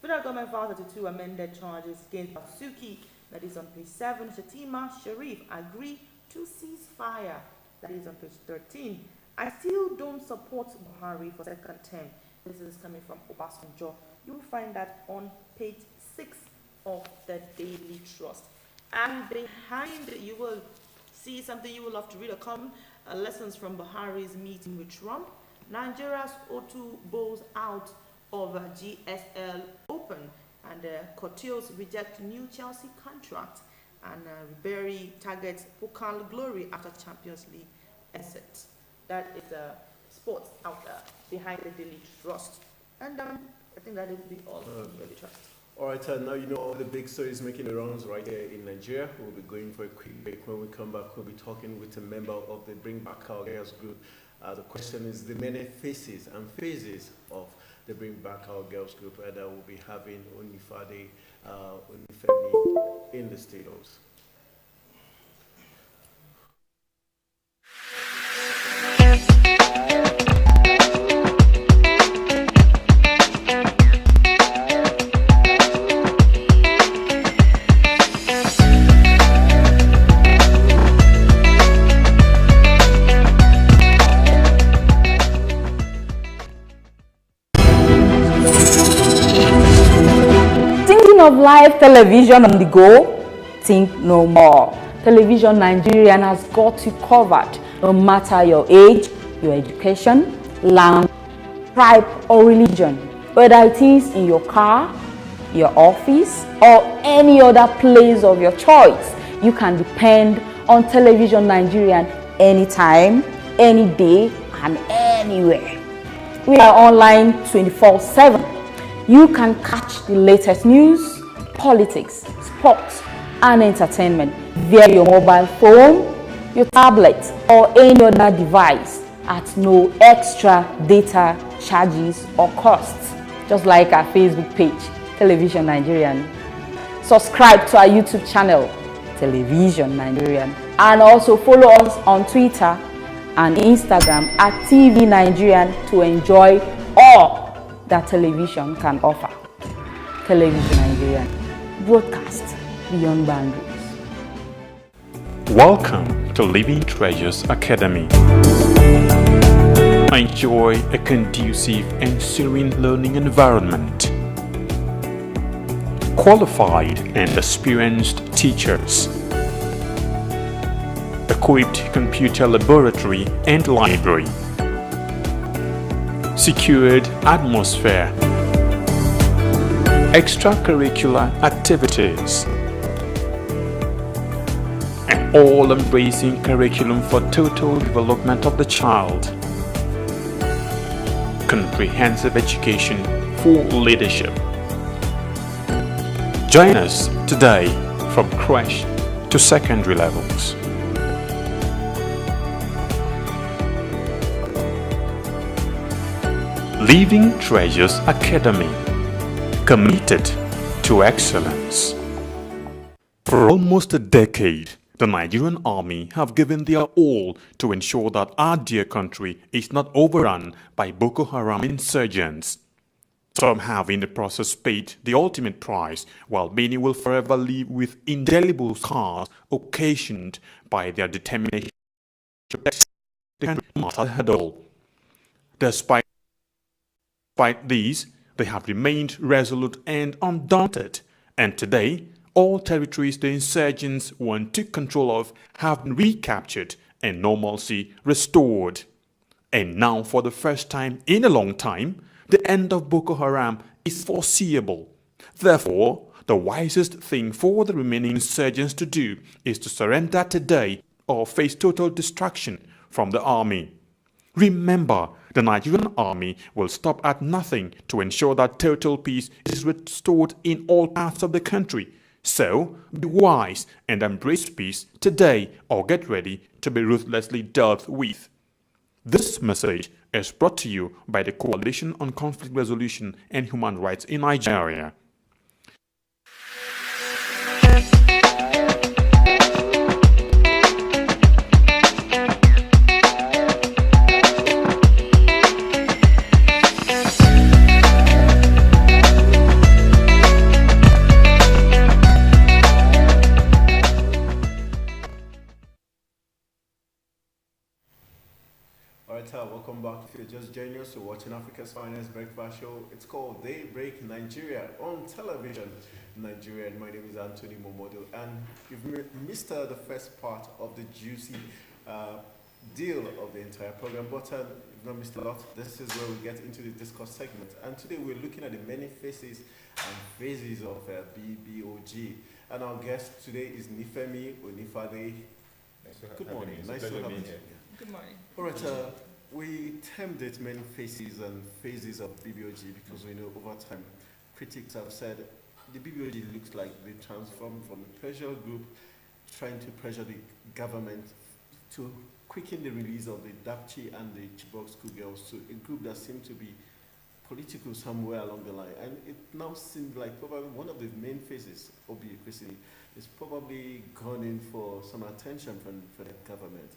S2: Federal government filed 32 amended charges against Basuki. That is on page 7. Shatima Sharif agree to ceasefire. That is on page 13. I still don't support Buhari for second term. This is coming from Obasanjo. You will find that on page 6 of the Daily Trust. And behind you will see something you will have to read. Lessons from Buhari's meeting with Trump. Nigeria's O2 bowls out of GSL Open, and Cotillos reject new Chelsea contract, and Ribery targets Pokal glory after Champions League exit. That is sports out there behind the Daily Trust. And I think that will be all from the Daily Trust.
S1: All right, now you know all the big stories making the rounds right here in Nigeria. We'll be going for a quick break. When we come back, we'll be talking with a member of the Bring Back Our Girls group. The question is the many faces and phases of the Bring Back Our Girls group that we'll be having Onifade, Onifemi in the studios.
S5: Of live television on the go? Think no more. Television Nigerian has got you covered, no matter your age, your education, language, tribe or religion. Whether it is in your car, your office, or any other place of your choice, you can depend on Television Nigerian anytime, any day, and anywhere. We are online 24/7. You can catch the latest news, politics, sports, and entertainment via your mobile phone, your tablet, or any other device at no extra data charges or costs, just like our Facebook page, Television Nigerian. Subscribe to our YouTube channel, Television Nigerian, and also follow us on Twitter and Instagram at TV Nigerian to enjoy all that television can offer. Television Nigerian, broadcast beyond boundaries.
S6: Welcome to Living Treasures Academy. Enjoy a conducive and serene learning environment. Qualified and experienced teachers. Equipped computer laboratory and library. Secured atmosphere. Extracurricular activities. An all-embracing curriculum for total development of the child. Comprehensive education for leadership. Join us today from crèche to secondary levels. Living Treasures Academy, committed to excellence. For almost a decade, the Nigerian Army have given their all to ensure that our dear country is not overrun by Boko Haram insurgents. Some have in the process paid the ultimate price, while many will forever live with indelible scars occasioned by their determination to protect the country no matter the hurdle. Despite these, they have remained resolute and undaunted, and today, all territories the insurgents once took control of have been recaptured and normalcy restored. And now, for the first time in a long time, the end of Boko Haram is foreseeable. Therefore, the wisest thing for the remaining insurgents to do is to surrender today or face total destruction from the army. Remember, the Nigerian Army will stop at nothing to ensure that total peace is restored in all parts of the country. So, be wise and embrace peace today or get ready to be ruthlessly dealt with. This message is brought to you by the Coalition on Conflict Resolution and Human Rights in Nigeria.
S1: Welcome back. If you're just joining us, you're watching Africa's Finest Breakfast Show. It's called Daybreak Nigeria on Television Nigeria. And my name is Anthony Momodo. And you've missed the first part of the juicy deal of the entire program. But you've not missed a lot. This is where we get into the discourse segment. And today we're looking at the many faces and phases of BBOG. And our guest today is Nifemi Onifade. Good morning. Nice to have you here.
S2: Good morning.
S1: All right, we termed it many faces and phases of BBOG because we know over time critics have said the BBOG looks like they transformed from a pressure group trying to pressure the government to quicken the release of the Dapchi and the Chibok schoolgirls to a group that seemed to be political somewhere along the line. And it now seems like probably one of the main faces of BBOG is probably gone in for some attention from the government.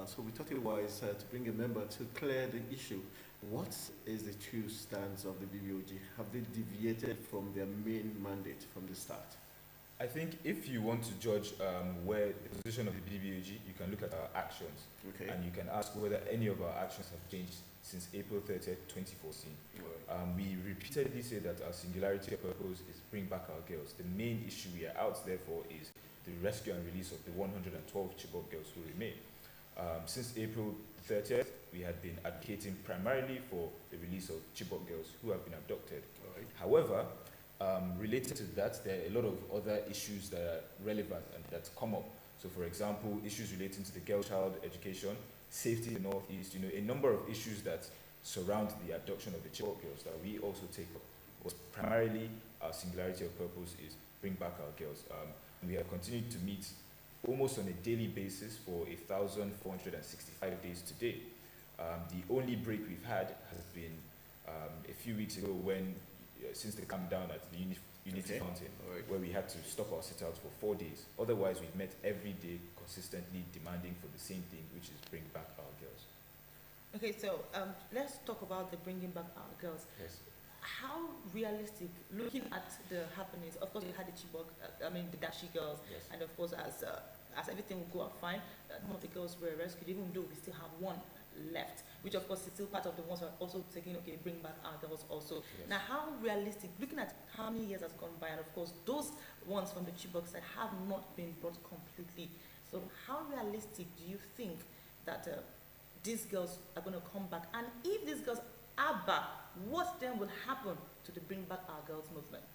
S1: So we thought it wise to bring a member to clear the issue. What is the true stance of the BBOG? Have they deviated from their main mandate from the start?
S7: I think if you want to judge where the position of the BBOG, you can look at our actions.
S1: Okay.
S7: And you can ask whether any of our actions have changed since April 30th, 2014. Right. We repeatedly say that our singularity of purpose is bring back our girls. The main issue we are out there for is the rescue and release of the 112 Chibok girls who remain. Since April 30th, we had been advocating primarily for the release of Chibok girls who have been abducted. Right. However, Related to that, there are a lot of other issues that are relevant and that come up. So, for example, issues relating to the girl child education, safety in the Northeast, a number of issues that surround the abduction of the Chibok girls that we also take up. But primarily, our singularity of purpose is bring back our girls. We have continued to meet almost on a daily basis for 1,465 days to date. The only break we've had has been a few weeks ago when, since they come down at the Unity Fountain, where we had to stop our sit-outs for 4 days. Otherwise, we've met every day consistently demanding for the same thing, which is bring back our girls.
S2: Okay, so let's talk about the bringing back our girls.
S7: Yes.
S2: How realistic, looking at the happenings, of course we had the Chibok, the Dashi girls,
S7: Yes.
S2: and of course as everything will go out fine, none of the girls were rescued, even though we still have one left, which of course is still part of the ones who are also taking, bring back our girls also.
S7: Yes.
S2: Now, how realistic, looking at how many years has gone by, and of course those ones from the Chibok side have not been brought completely. So how realistic do you think that these girls are going to come back? And if these girls are back, what then will happen to the Bring Back Our Girls movement?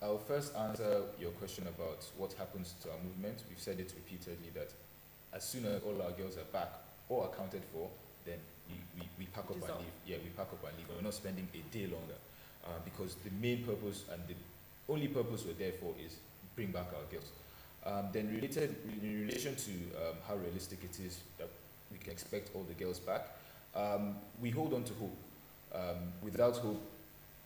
S7: I'll first answer your question about what happens to our movement. We've said it repeatedly that as soon as all our girls are back or accounted for, then we pack up and leave. Yeah, we pack up and leave. We're not spending a day longer because the main purpose and the only purpose we're there for is bring back our girls. Then in relation to how realistic it is that we can expect all the girls back, we hold on to hope. Without hope,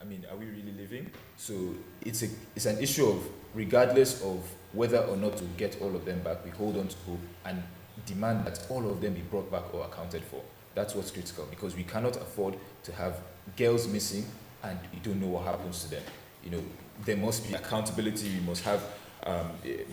S7: are we really living? So it's an issue of, regardless of whether or not to get all of them back, we hold on to hope and demand that all of them be brought back or accounted for. That's what's critical, because we cannot afford to have girls missing and we don't know what happens to them. There must be accountability. We must have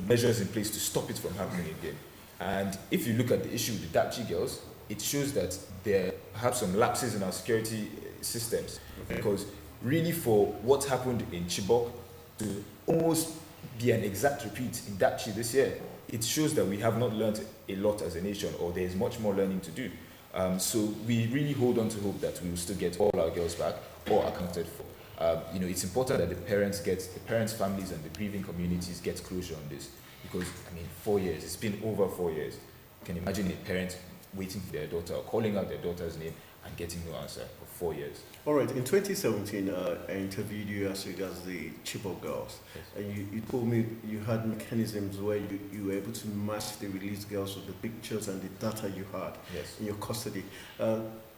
S7: measures in place to stop it from happening again. And if you look at the issue with the Dapchi girls, it shows that there are perhaps some lapses in our security systems. Because really, for what happened in Chibok to almost be an exact repeat in Dapchi this year, it shows that we have not learned a lot as a nation, or there is much more learning to do. So we really hold on to hope that we will still get all our girls back or accounted for. It's important that the parents, families, and the grieving communities get closure on this, because 4 years, it's been over 4 years. You can imagine a parent waiting for their daughter, or calling out their daughter's name and getting no answer for 4 years.
S1: All right, in 2017, I interviewed you as regards the Chibok girls.
S7: Yes.
S1: And you told me you had mechanisms where you were able to match the released girls with the pictures and the data you had
S7: Yes.
S1: in your custody.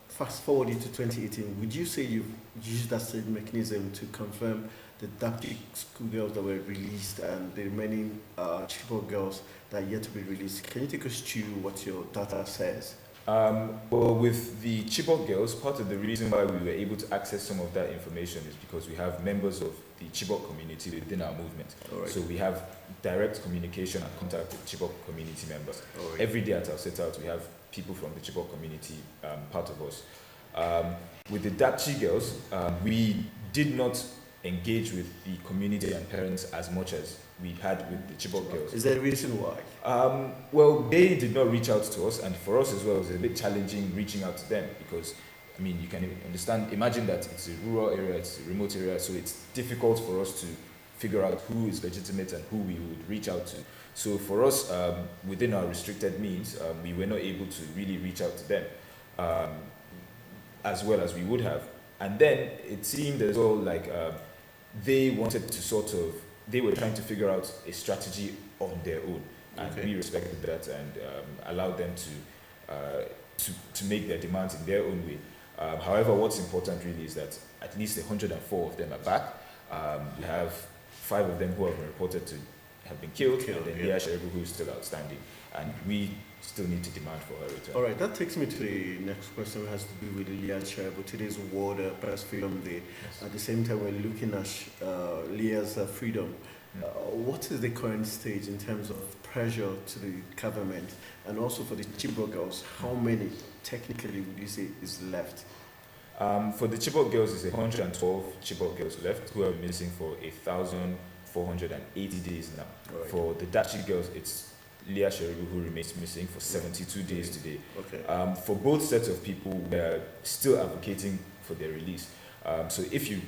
S1: Fast forward into 2018, would you say you've used that same mechanism to confirm the Dapchi schoolgirls that were released and the remaining Chibok girls that are yet to be released? Can you take us through what your data says?
S7: Well, with the Chibok girls, part of the reason why we were able to access some of that information is because we have members of the Chibok community within our movement.
S1: Right.
S7: So we have direct communication and contact with Chibok community members.
S1: Right.
S7: Every day at our sit-out, we have people from the Chibok community part of us. With the Dapchi girls, we did not engage with the community and parents as much as we had with the Chibok girls.
S1: Is there a reason why?
S7: Well, they did not reach out to us, and for us as well, it was a bit challenging reaching out to them because, you can understand, imagine that it's a rural area, it's a remote area, so it's difficult for us to figure out who is legitimate and who we would reach out to. So for us, within our restricted means, we were not able to really reach out to them as well as we would have. And then it seemed as though like they wanted to they were trying to figure out a strategy on their own. And we respected that and allowed them to make their demands in their own way. However, what's important really is that at least 104 of them are back. We have 5 of them who have been reported to have been killed and then Leah Sheribu, who is still outstanding. And we still need to demand for her return.
S1: All right, that takes me to the next question, which has to do with Leah Sheribu. Today's World Press Freedom Day.
S7: Yes.
S1: At the same time, we're looking at Leah's freedom. What is the current stage in terms of pressure to the government, and also for the Chibok girls? How many technically would you say is left?
S7: For the Chibok girls, it's 112 Chibok girls left who are missing for 1,480 days now.
S1: Right.
S7: For the Dapchi girls, it's Leah Sheribu who remains missing for 72 days today.
S1: Okay.
S7: For both sets of people, we're still advocating for their release. So if you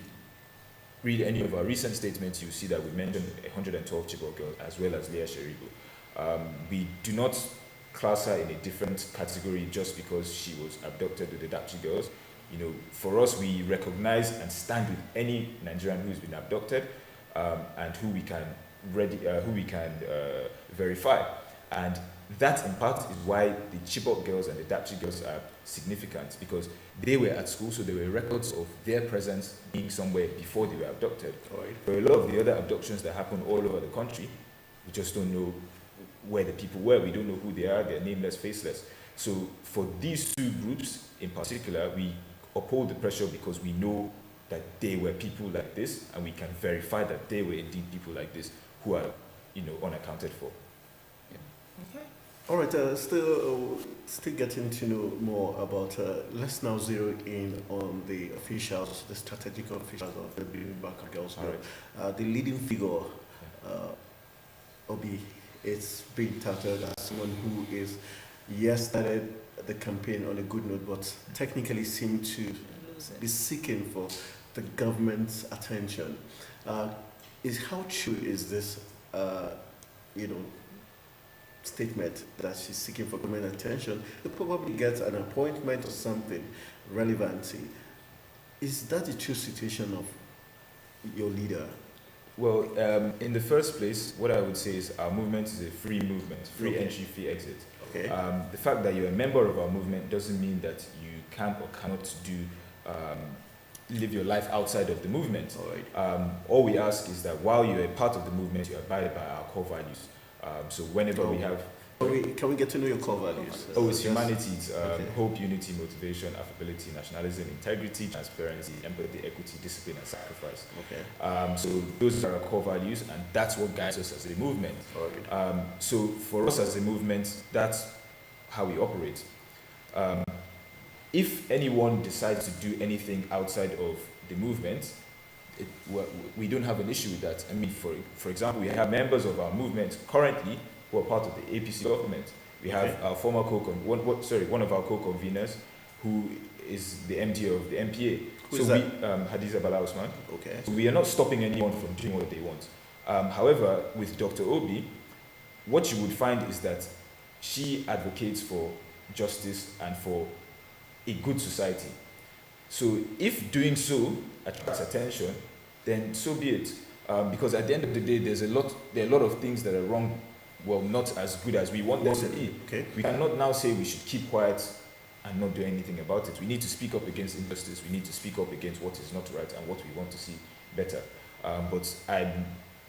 S7: read any of our recent statements, you see that we mentioned 112 Chibok girls as well as Leah Sheribu. We do not class her in a different category just because she was abducted with the Dapchi girls. For us, we recognize and stand with any Nigerian who's been abducted and who we can verify. And that, in part, is why the Chibok girls and the Dapchi girls are significant, because they were at school, so there were records of their presence being somewhere before they were abducted. Right. For a lot of the other abductions that happen all over the country, we just don't know where the people were. We don't know who they are. They're nameless, faceless. So for these two groups in particular, we uphold the pressure because we know that they were people like this, and we can verify that they were indeed people like this who are, unaccounted for.
S2: Okay.
S1: All right, still getting to know more about, let's now zero in on the officials, the strategic officials of the Bringing Back Our Girls. Right. The leading figure, Obi, it's being touted as someone who is, yes, started the campaign on a good note, but technically seemed to be seeking for the government's attention. How true is this, statement that she's seeking for government attention? To probably get an appointment or something relevant. Is that the true situation of your leader?
S7: Well, in the first place, what I would say is our movement is a free movement, free entry, free exit. Okay. The fact that you're a member of our movement doesn't mean that you can or cannot live your life outside of the movement. All right. All we ask is that while you're a part of the movement, you abide by our core values. So whenever we have...
S1: Can we get to know your core values?
S7: It's humanity, it's hope, unity, motivation, affability, nationalism, integrity, transparency, empathy, equity, discipline, and sacrifice. Okay. So those are our core values, and that's what guides us as a movement. Okay. So for us as a movement, that's how we operate. If anyone decides to do anything outside of the movement, we don't have an issue with that. I mean, for example, we have members of our movement currently who are part of the APC government. We have our former one of our co-conveners who is the MD of the MPA. Who is that? Hadiza Bala Usman. Okay. So we are not stopping anyone from doing what they want. However, with Dr. Obi, what you would find is that she advocates for justice and for a good society. So if doing so attracts attention, then so be it. Because at the end of the day, there are a lot of things that are wrong, well, not as good as we want them to be. Okay. We cannot now say we should keep quiet and not do anything about it. We need to speak up against injustice. We need to speak up against what is not right and what we want to see better. But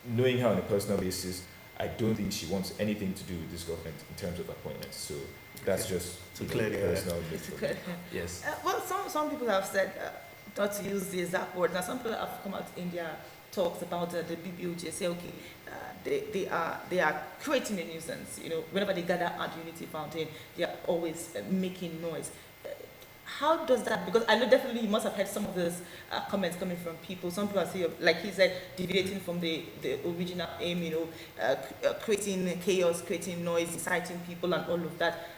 S7: knowing her on a personal basis, I don't think she wants anything to do with this government in terms of appointments. So that's just personal. Yes.
S2: Well, some people have said, not to use the exact word, now some people have come out in their talks about the BBOJ, say, okay, they are creating a nuisance. Whenever they gather at Unity Fountain, they are always making noise. How does that, because I know definitely you must have heard some of those comments coming from people. Some people are saying, like he said, deviating from the original aim, creating chaos, creating noise, inciting people and all of that.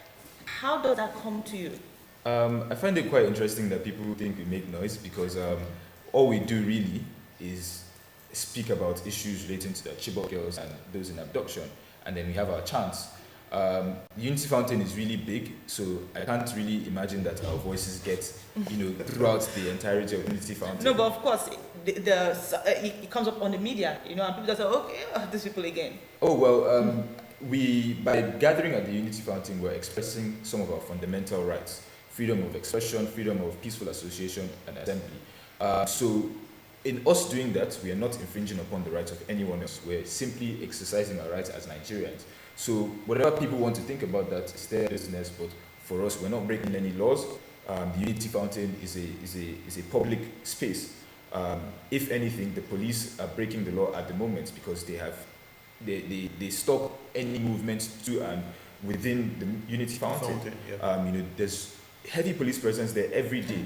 S2: How does that come to you?
S7: I find it quite interesting that people think we make noise, because all we do really is speak about issues relating to the Chibok girls and those in abduction, and then we have our chants. Unity Fountain is really big, so I can't really imagine that our voices get, throughout the entirety of Unity Fountain.
S2: No, but of course, it comes up on the media, and people just say, okay, these people again.
S7: Oh, well, by gathering at the Unity Fountain, we're expressing some of our fundamental rights: freedom of expression, freedom of peaceful association and assembly. So in us doing that, we are not infringing upon the rights of anyone else. We're simply exercising our rights as Nigerians. So whatever people want to think about that is their business, but for us, we're not breaking any laws. The Unity Fountain is a public space. If anything, the police are breaking the law at the moment, because they stop any movement to and within the Unity Fountain. There's heavy police presence there every day.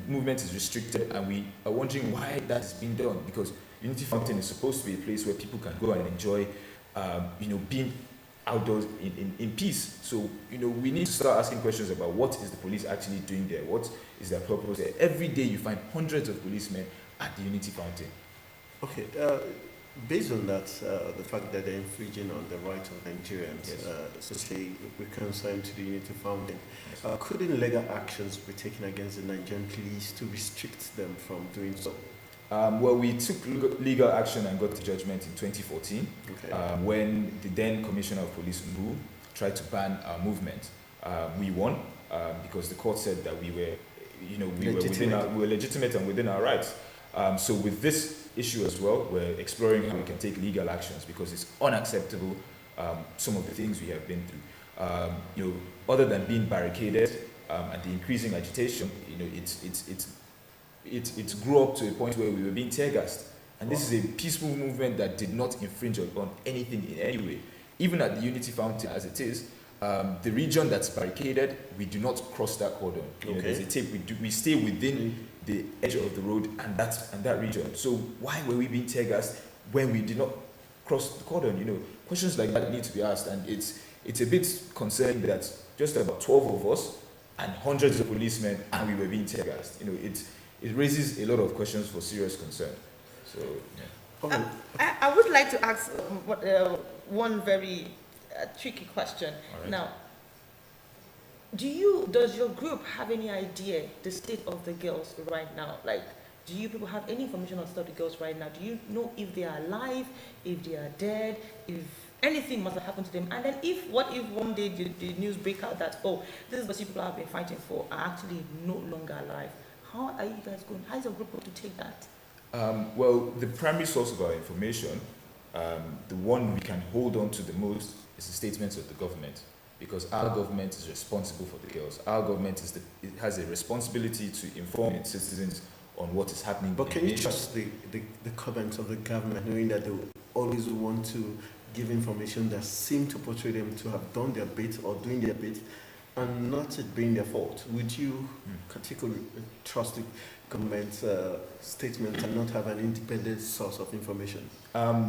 S7: Movement is restricted, and we are wondering why that is being done, because Unity Fountain is supposed to be a place where people can go and enjoy being outdoors in peace. So, we need to start asking questions about what is the police actually doing there? What is their purpose there? Every day you find hundreds of policemen at the Unity Fountain.
S1: Okay, based on that, the fact that they're infringing on the rights of Nigerians,
S7: Yes.
S1: especially reconciled to the Unity Founding, couldn't legal actions be taken against the Nigerian police to restrict them from doing so?
S7: Well, we took legal action and got the judgment in 2014
S1: Okay.
S7: when the then Commissioner of Police, Mbu, tried to ban our movement. We won because the court said that we were, we were legitimate and within our rights. So with this issue as well, we're exploring how we can take legal actions because it's unacceptable, some of the things we have been through. Other than being barricaded and the increasing agitation, it grew up to a point where we were being tear gassed. And this is a peaceful movement that did not infringe on anything in any way. Even at the Unity Fountain as it is, the region that's barricaded, we do not cross that cordon. There's a tape, we stay within the edge of the road and that region. So why were we being tear gassed when we did not cross the cordon? Questions like that need to be asked, and it's a bit concerning that just about 12 of us and hundreds of policemen and we were being tear gassed. It raises a lot of questions for serious concern. So yeah.
S2: I would like to ask one very tricky question.
S7: Right.
S2: Now, does your group have any idea the state of the girls right now? Like, do you people have any information on the state of the girls right now? Do you know if they are alive, if they are dead, if anything must have happened to them? And then what if one day the news break out that, this is what people have been fighting for are actually no longer alive? How are you guys going? How is your group going to take that?
S7: Well, the primary source of our information, the one we can hold on to the most, is the statements of the government, because our government is responsible for the girls. Our government has a responsibility to inform its citizens on what is happening.
S1: But can you trust the comments of the government, knowing that they always want to give information that seem to portray them to have done their bit or doing their bit, and not it being their fault? Would you particularly trust the government's statement and not have an independent source of information?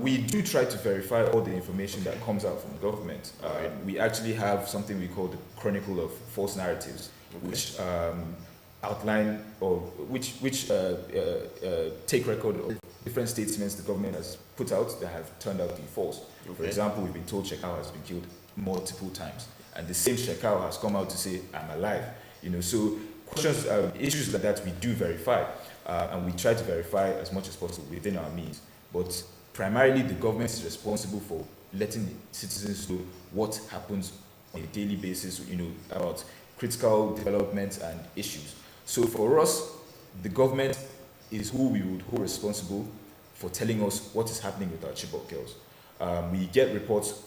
S7: We do try to verify all the information that comes out from the government. We actually have something we call the Chronicle of False Narratives, which outline or which take record of different statements the government has put out that have turned out to be false. For example, we've been told Shekau has been killed multiple times, and the same Shekau has come out to say, I'm alive. So questions, issues like that we do verify, and we try to verify as much as possible within our means. But primarily the government is responsible for letting the citizens know what happens on a daily basis, about critical developments and issues. So for us, the government is who we would hold responsible for telling us what is happening with our Chibok girls. We get reports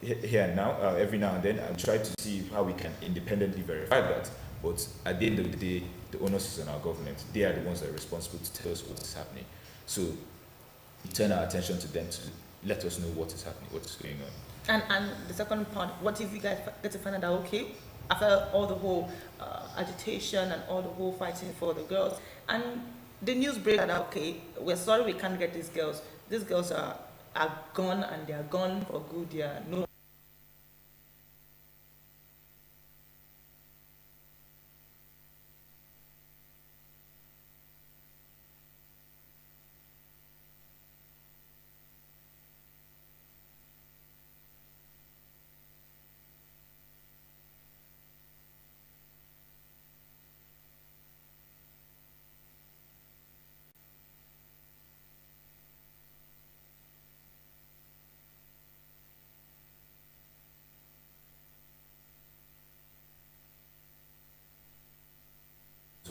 S7: here and now, every now and then, and try to see how we can independently verify that. But at the end of the day, the onus is on our government. They are the ones that are responsible to tell us what is happening. So we turn our attention to them to let us know what is happening, what is going on.
S2: And the second part, what if you guys get to find out, after all the whole agitation and all the whole fighting for the girls, and the news break that, we're sorry we can't get these girls. These girls are gone, and they are gone for good. They are no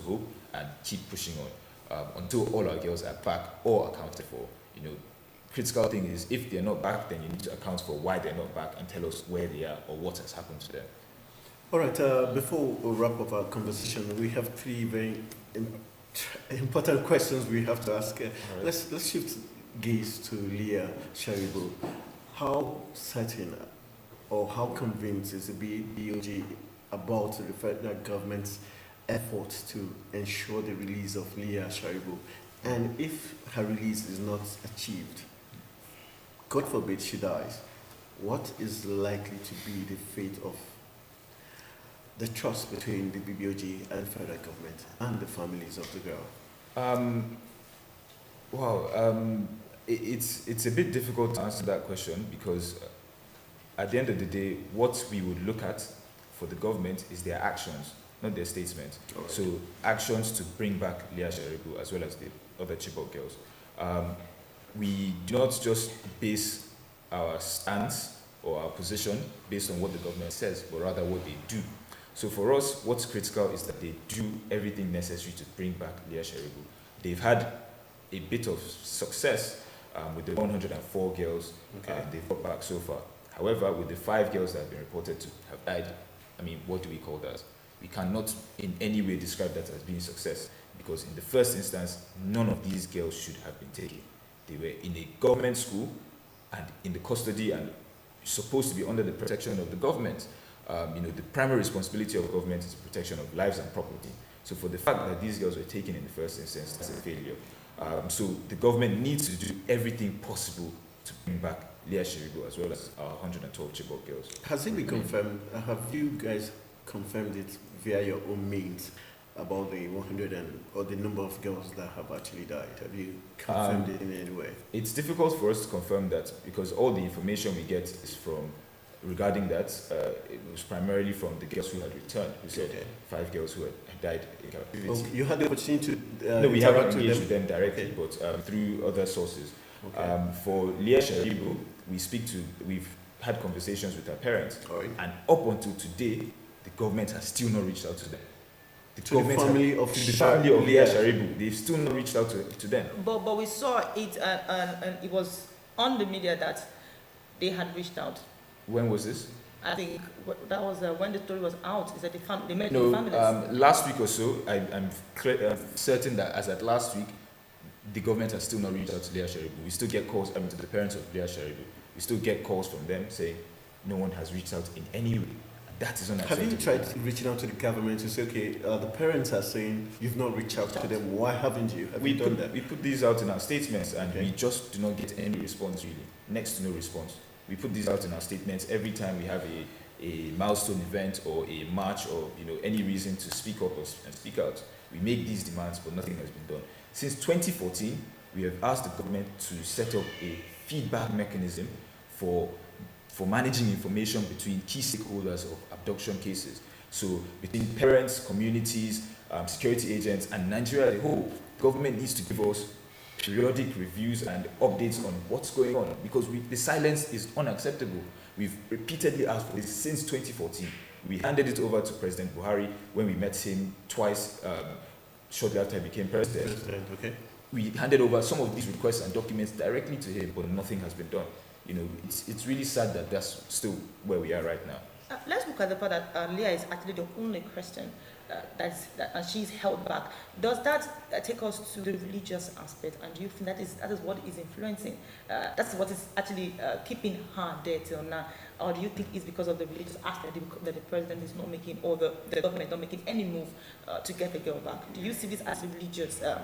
S7: hope and keep pushing on until all our girls are back or accounted for. Critical thing is, if they're not back, then you need to account for why they're not back and tell us where they are or what has happened to them.
S1: All right, before we wrap up our conversation, we have three very important questions we have to ask. Right. Let's shift gaze to Leah Sharibu. How certain or how convinced is the BOG about the federal government's efforts to ensure the release of Leah Sharibu? And if her release is not achieved, God forbid she dies, what is likely to be the fate of the trust between the BBOG and federal government and the families of the girl?
S7: Wow, it's a bit difficult to answer that question because at the end of the day, what we would look at for the government is their actions, not their statements.
S1: Right.
S7: So actions to bring back Leah Sharibu as well as the other Chibok girls. We do not just base our stance or our position based on what the government says, but rather what they do. So for us, what's critical is that they do everything necessary to bring back Leah Sharibu. They've had a bit of success with the 104 girls they've brought back so far. However, with the 5 girls that have been reported to have died, I mean, what do we call that? We cannot in any way describe that as being success because in the first instance, none of these girls should have been taken. They were in a government school and in the custody and supposed to be under the protection of the government. The primary responsibility of government is the protection of lives and property. So for the fact that these girls were taken in the first instance, that's a failure. So the government needs to do everything possible to bring back Leah Sharibu as well as our 112 Chibok girls.
S1: Has it been confirmed? Have you guys confirmed it via your own means about the 100 or the number of girls that have actually died? Have you confirmed it in any way?
S7: It's difficult for us to confirm that because all the information we get is from regarding that. It was primarily from the girls who had returned. We said 5 girls who had died in captivity.
S1: Oh, you had the opportunity to
S7: no, we haven't engaged with them directly, but through other sources.
S1: Okay.
S7: For Leah Sharibu, we've had conversations with her parents, and up until today, the government has still not reached out to them. The family of Leah Sharibu, they've still not reached out to them.
S2: But we saw it, and it was on the media that they had reached out.
S7: When was this?
S2: I think that was when the story was out. Is that they met the families?
S7: Last week or so, I'm certain that as at last week, the government has still not reached out to Leah Sharibu. We still get calls, to the parents of Leah Sharibu. We still get calls from them saying no one has reached out in any way. That is unacceptable.
S1: Have you tried reaching out to the government to say, okay, the parents are saying you've not reached out to them. Why haven't you? Have you done that?
S7: We put these out in our statements and we just do not get any response really. Next to no response. We put these out in our statements every time we have a milestone event or a march or any reason to speak up and speak out. We make these demands, but nothing has been done. Since 2014, we have asked the government to set up a feedback mechanism for managing information between key stakeholders of abduction cases. So between parents, communities, security agents, and Nigeria as a whole, government needs to give us periodic reviews and updates on what's going on because the silence is unacceptable. We've repeatedly asked for this since 2014. We handed it over to President Buhari when we met him twice shortly after he became president. We handed over some of these requests and documents directly to him, but nothing has been done. It's really sad that that's still where we are right now.
S2: Let's look at the fact that Leah is actually the only Christian and she's held back. Does that take us to the religious aspect? And do you think that is what is influencing? That's what is actually keeping her there till now? Or do you think it's because of the religious aspect that the president is not making, or the government not making any move to get the girl back? Do you see this as a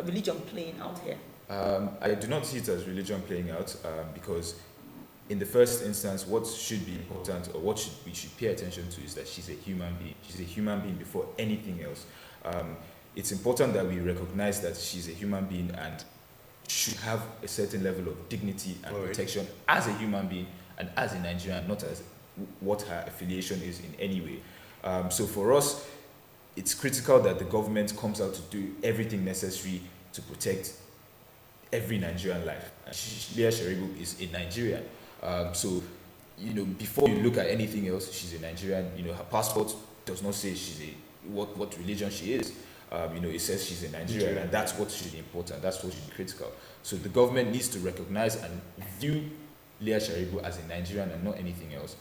S2: religion playing out here?
S7: I do not see it as religion playing out because in the first instance, what should be important or what we should pay attention to is that she's a human being. She's a human being before anything else. It's important that we recognize that she's a human being and should have a certain level of dignity and protection as a human being and as a Nigerian, not as what her affiliation is in any way. So for us, it's critical that the government comes out to do everything necessary to protect every Nigerian life. Leah Sharibu is a Nigerian. So, before you look at anything else, she's a Nigerian. Her passport does not say what religion she is. It says she's a Nigerian, and that's what should be important. That's what should be critical. So the government needs to recognize and view Leah Sharibu as a Nigerian and not anything else,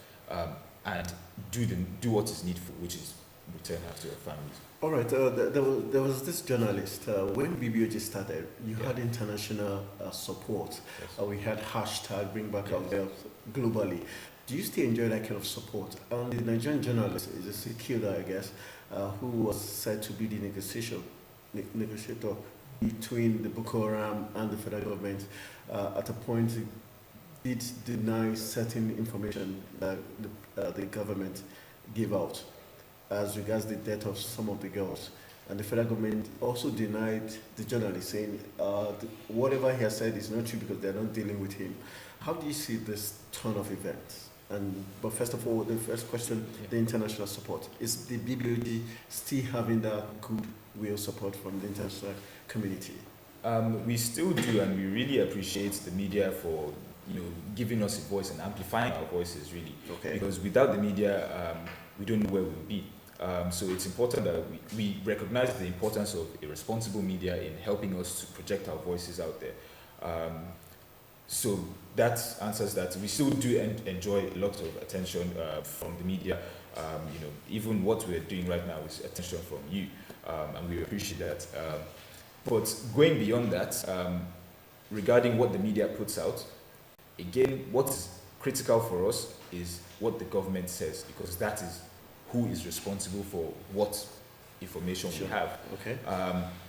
S7: and do what is needful, which is return her to her families.
S1: All right, there was this journalist, when BBOG started, you had international support.
S7: Yes.
S1: We had hashtag bring back our girls globally. Do you still enjoy that kind of support? And the Nigerian journalist is a security, I guess, who was said to be the negotiator between the Boko Haram and the federal government. At a point, did deny certain information that the government gave out as regards the death of some of the girls. and the federal government also denied the journalist, saying whatever he has said is not true because they are not dealing with him. How do you see this turn of events? But first of all, the first question, the international support. Is the BBOG still having that goodwill support from the international community?
S7: We still do, and we really appreciate the media for giving us a voice and amplifying our voices, really.
S1: Okay.
S7: Because without the media, we don't know where we'll be. So it's important that we recognize the importance of a responsible media in helping us to project our voices out there. So that answers that. We still do enjoy a lot of attention from the media. Even what we're doing right now is attention from you, and we appreciate that. But going beyond that, regarding what the media puts out, again, what is critical for us is what the government says, because that is who is responsible for what information we have.
S1: Okay.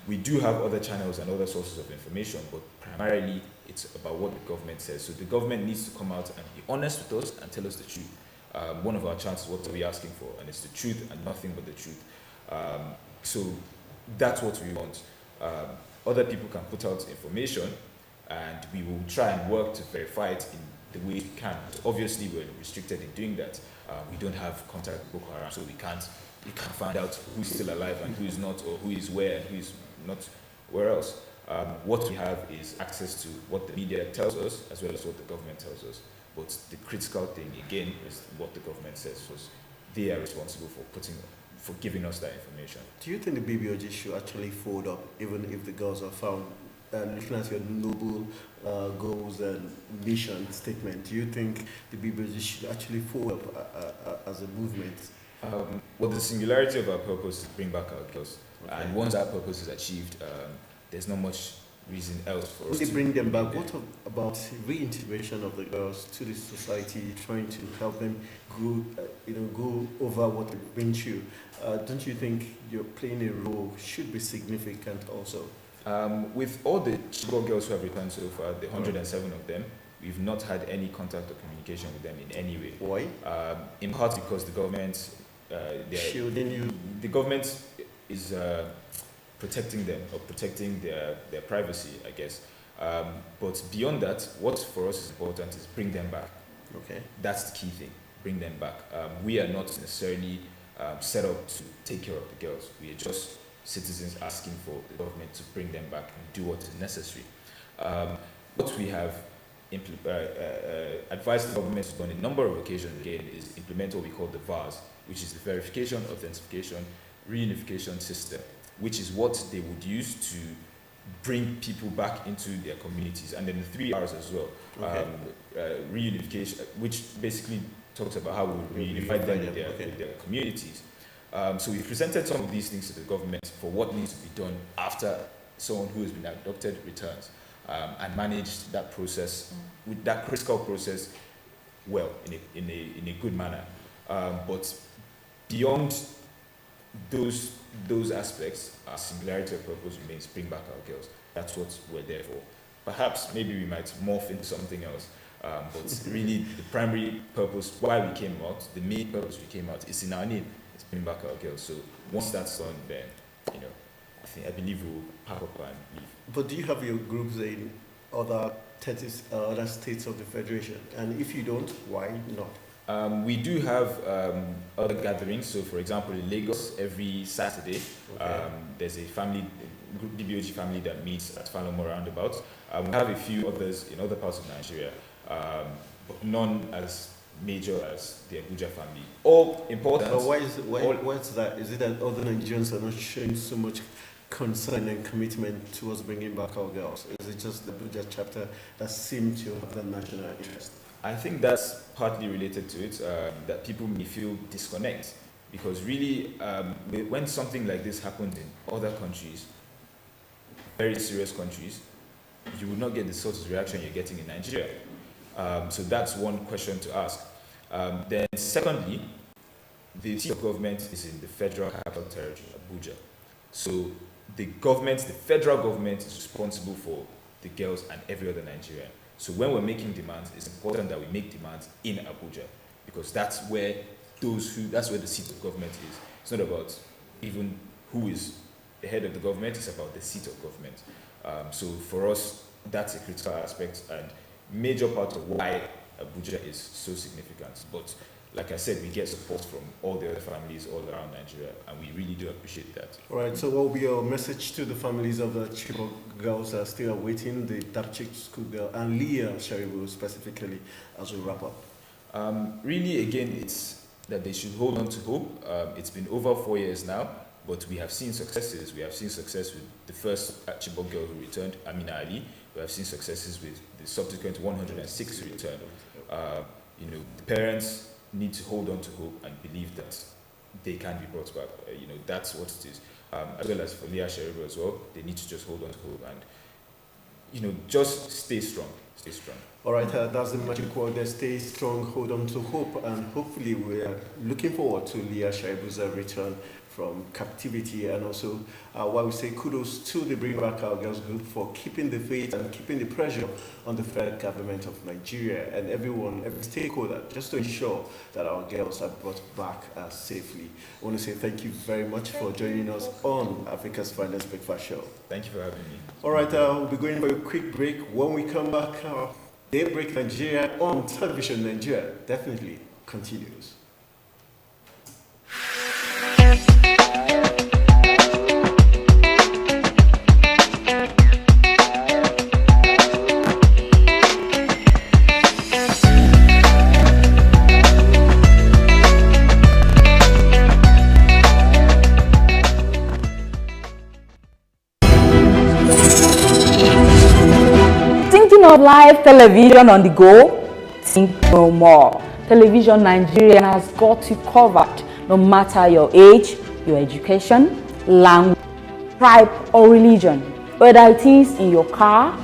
S7: We do have other channels and other sources of information, but primarily it's about what the government says. So the government needs to come out and be honest with us and tell us the truth. One of our chances, what are we asking for? And it's the truth and nothing but the truth. So that's what we want. Other people can put out information, and we will try and work to verify it in the way we can. Obviously, we're restricted in doing that. We don't have contact with Boko Haram, so we can't find out who's still alive and who is not, or who is where and who is not where else. What we have is access to what the media tells us, as well as what the government tells us. But the critical thing, again, is what the government says, because they are responsible for giving us that information.
S1: Do you think the BBOG should actually fold up, even if the girls are found? Looking at your noble goals and mission statement, do you think the BBOG should actually fold up as a movement?
S7: Well, the singularity of our purpose is to bring back our girls. Okay. And once that purpose is achieved, there's not much reason else for us
S1: to bring them back.
S7: There.
S1: What about reintegration of the girls to the society, trying to help them go over what they've been through? Don't you think you're playing a role should be significant also?
S7: With all the Chibok girls who have returned so far, the 107 of them, we've not had any contact or communication with them in any way.
S1: Why?
S7: In part because the government,
S1: shielding you.
S7: The government is protecting them, or protecting their privacy, I guess. But beyond that, what for us is important is bring them back.
S1: Okay.
S7: That's the key thing. Bring them back. We are not necessarily set up to take care of the girls. We are just citizens asking for the government to bring them back and do what is necessary. What we have advised the government to do on a number of occasions, again, is implement what we call the VARs, which is the verification, authentication, reunification system, which is what they would use to bring people back into their communities. And then the 3 Rs as well. Okay. Reunification, which basically talks about how we reunify them with their communities. So we presented some of these things to the government for what needs to be done after someone who has been abducted returns, and managed that process, with that critical process, well, in a good manner. But beyond those aspects, our singularity of purpose remains bring back our girls. That's what we're there for. Perhaps maybe we might morph into something else. But really, the primary purpose why we came out, the main purpose we came out, is in our name. It's bring back our girls. So once that's done, then I believe we'll pack up and leave.
S1: But do you have your groups in other states of the federation? And if you don't, why not?
S7: We do have other gatherings. So, for example, in Lagos, every Saturday, there's a BBOG family that meets at Falomo Roundabout. We have a few others in other parts of Nigeria, but none as major as the Abuja family. All important.
S1: But why is that? Is it that other Nigerians are not showing so much concern and commitment towards bringing back our girls? Is it just the Abuja chapter that seems to have the national interest?
S7: I think that's partly related to it, that people may feel disconnect, because really, when something like this happens in other countries, very serious countries, you will not get the sort of reaction you're getting in Nigeria. So that's one question to ask. Then secondly, the seat of government is in the Federal Capital Territory, Abuja. So the federal government is responsible for the girls and every other Nigerian. So when we're making demands, it's important that we make demands in Abuja, because that's where the seat of government is. It's not about even who is the head of the government, it's about the seat of government. So for us, that's a critical aspect and major part of why Abuja is so significant. But like I said, we get support from all the other families all around Nigeria, and we really do appreciate that.
S1: All right, so what will be your message to the families of the Chibok girls that are still awaiting the Dapchi school girl and Leah Sharibu specifically as we wrap up?
S7: Really, again, it's that they should hold on to hope. It's been over 4 years now, but we have seen successes. We have seen success with the first Chibok girl who returned, Amina Ali. We have seen successes with the subsequent 106 who returned. The parents need to hold on to hope and believe that they can be brought back. That's what it is. As well as for Leah Sheribu as well, they need to just hold on to hope and, just stay strong. Stay strong.
S1: All right, that's the magic word there. Stay strong, hold on to hope, and hopefully we are looking forward to Leah Sharibu's return from captivity. And also, while we say kudos to the Bring Back Our Girls group for keeping the faith and keeping the pressure on the federal government of Nigeria and everyone, every stakeholder, just to ensure that our girls are brought back safely. I want to say thank you very much for joining us on Africa's Finest Breakfast Show.
S7: Thank you for having me.
S1: All right, we'll be going for a quick break. When we come back, Daybreak Nigeria on Television Nigeria definitely continues.
S5: Of live television on the go? Think no more. Television Nigeria has got you covered, no matter your age, your education, language, tribe, or religion. Whether it is in your car,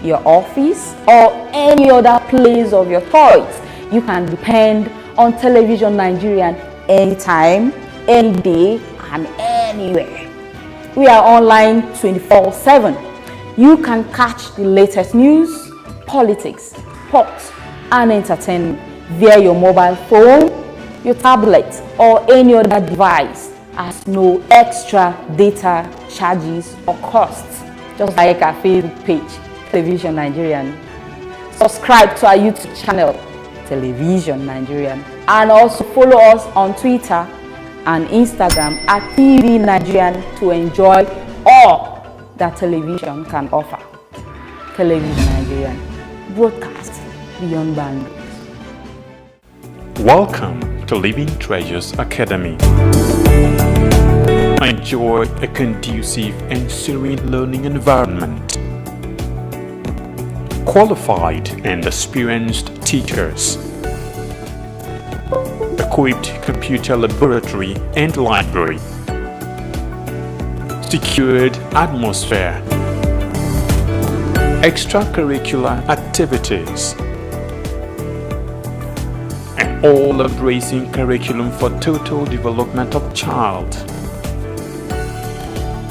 S5: your office, or any other place of your choice, you can depend on Television Nigeria anytime, any day, and anywhere. We are online 24/7. You can catch the latest news, politics, sports, and entertainment via your mobile phone, your tablet, or any other device at no extra data charges or costs. Just like our Facebook page, Television Nigerian. Subscribe to our YouTube channel, Television Nigerian, and also follow us on Twitter and Instagram at TV Nigerian to enjoy all that television can offer. Television Nigerian, broadcast beyond boundaries.
S6: Welcome to Living Treasures Academy. Enjoy a conducive and serene learning environment. Qualified and experienced teachers. Equipped computer laboratory and library. Secured atmosphere. Extracurricular activities. An all-embracing curriculum for total development of child.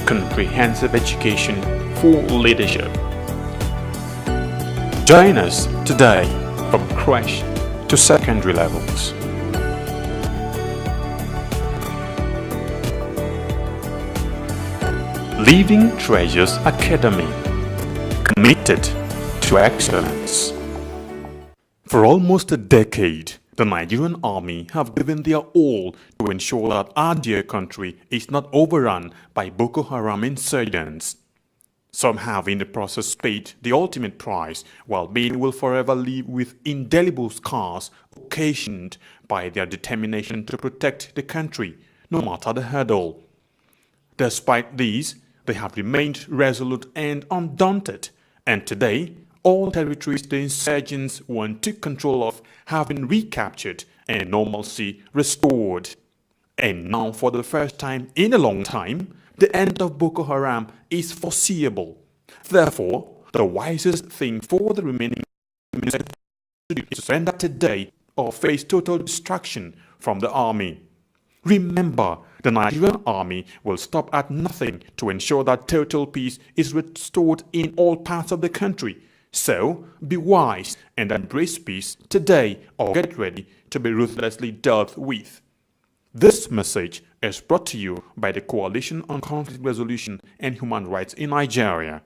S6: Comprehensive education for leadership. Join us today from crèche to secondary levels. Living Treasures Academy, committed to excellence. For almost a decade, the Nigerian army have given their all to ensure that our dear country is not overrun by Boko Haram insurgents. Some have in the process paid the ultimate price, while many will forever live with indelible scars occasioned by their determination to protect the country, no matter the hurdle. Despite these, they have remained resolute and undaunted, and today, all territories the insurgents once took control of have been recaptured and normalcy restored. And now, for the first time in a long time, the end of Boko Haram is foreseeable. Therefore, the wisest thing for the remaining is to surrender today or face total destruction from the army. Remember, the Nigerian army will stop at nothing to ensure that total peace is restored in all parts of the country. So, be wise and embrace peace today or get ready to be ruthlessly dealt with. This message is brought to you by the Coalition on Conflict Resolution and Human Rights in Nigeria.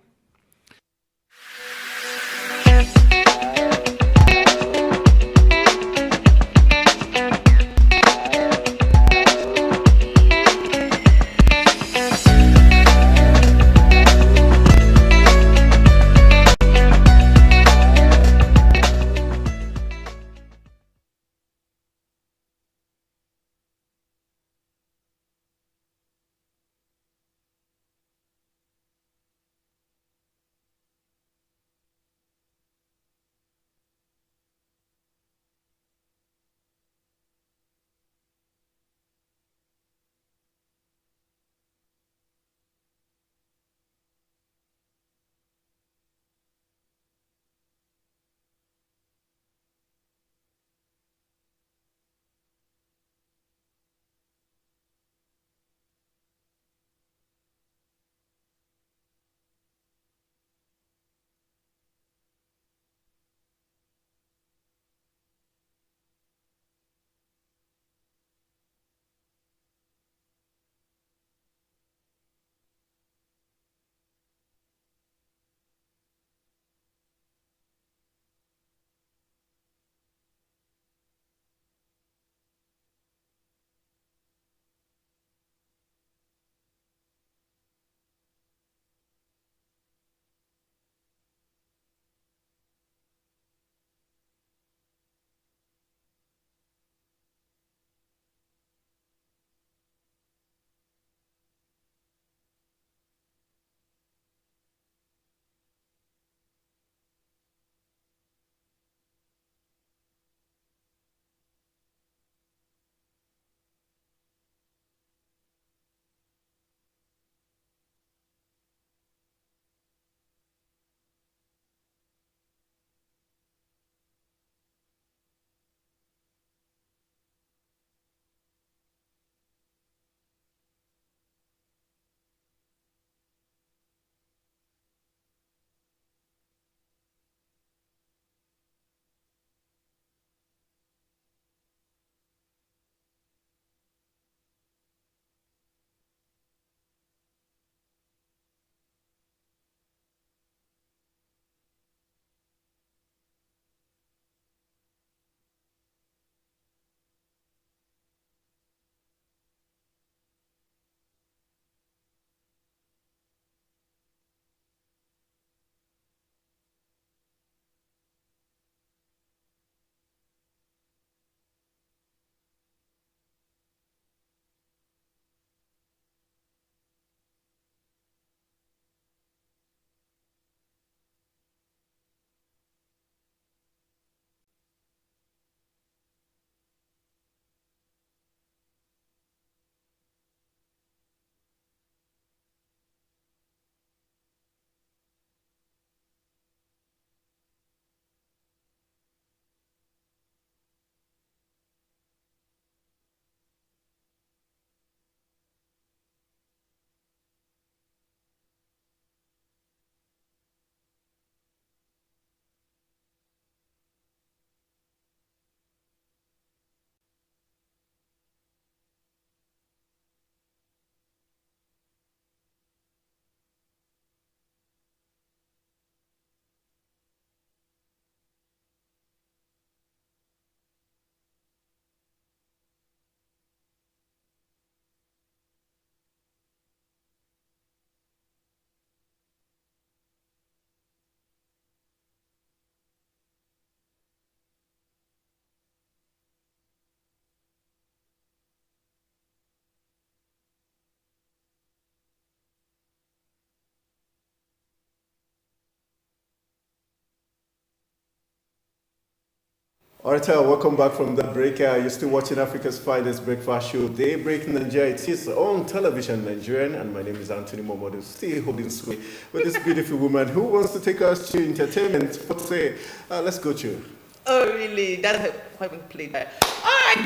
S1: All right, welcome back from the break. You're still watching Africa's Finest Breakfast Show, Daybreak Nigeria. It is on television, Nigerian, and my name is Anthony Momodu, still holding sway with this beautiful woman who wants to take us to entertainment. But say, let's go to.
S2: Oh, really? That's quite been played by. All right,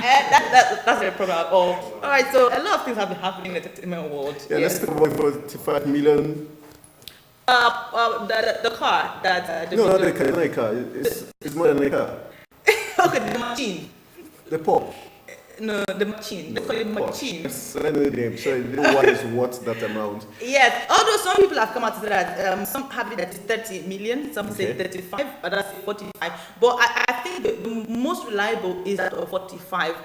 S2: that's not a problem at all. All right, so a lot of things have been happening in the entertainment world.
S1: Yeah, let's talk about 45 million.
S2: The car that.
S1: No, not the car, not a car. It's more than a car.
S2: Okay, the machine.
S1: The pop.
S2: No, the machine. They call it machine.
S1: Yes, I know the name. So what is worth that amount?
S2: Yes, although some people have come out to say that some have it at 30 million, some say 35, others say 45. But I think the most reliable is that of 45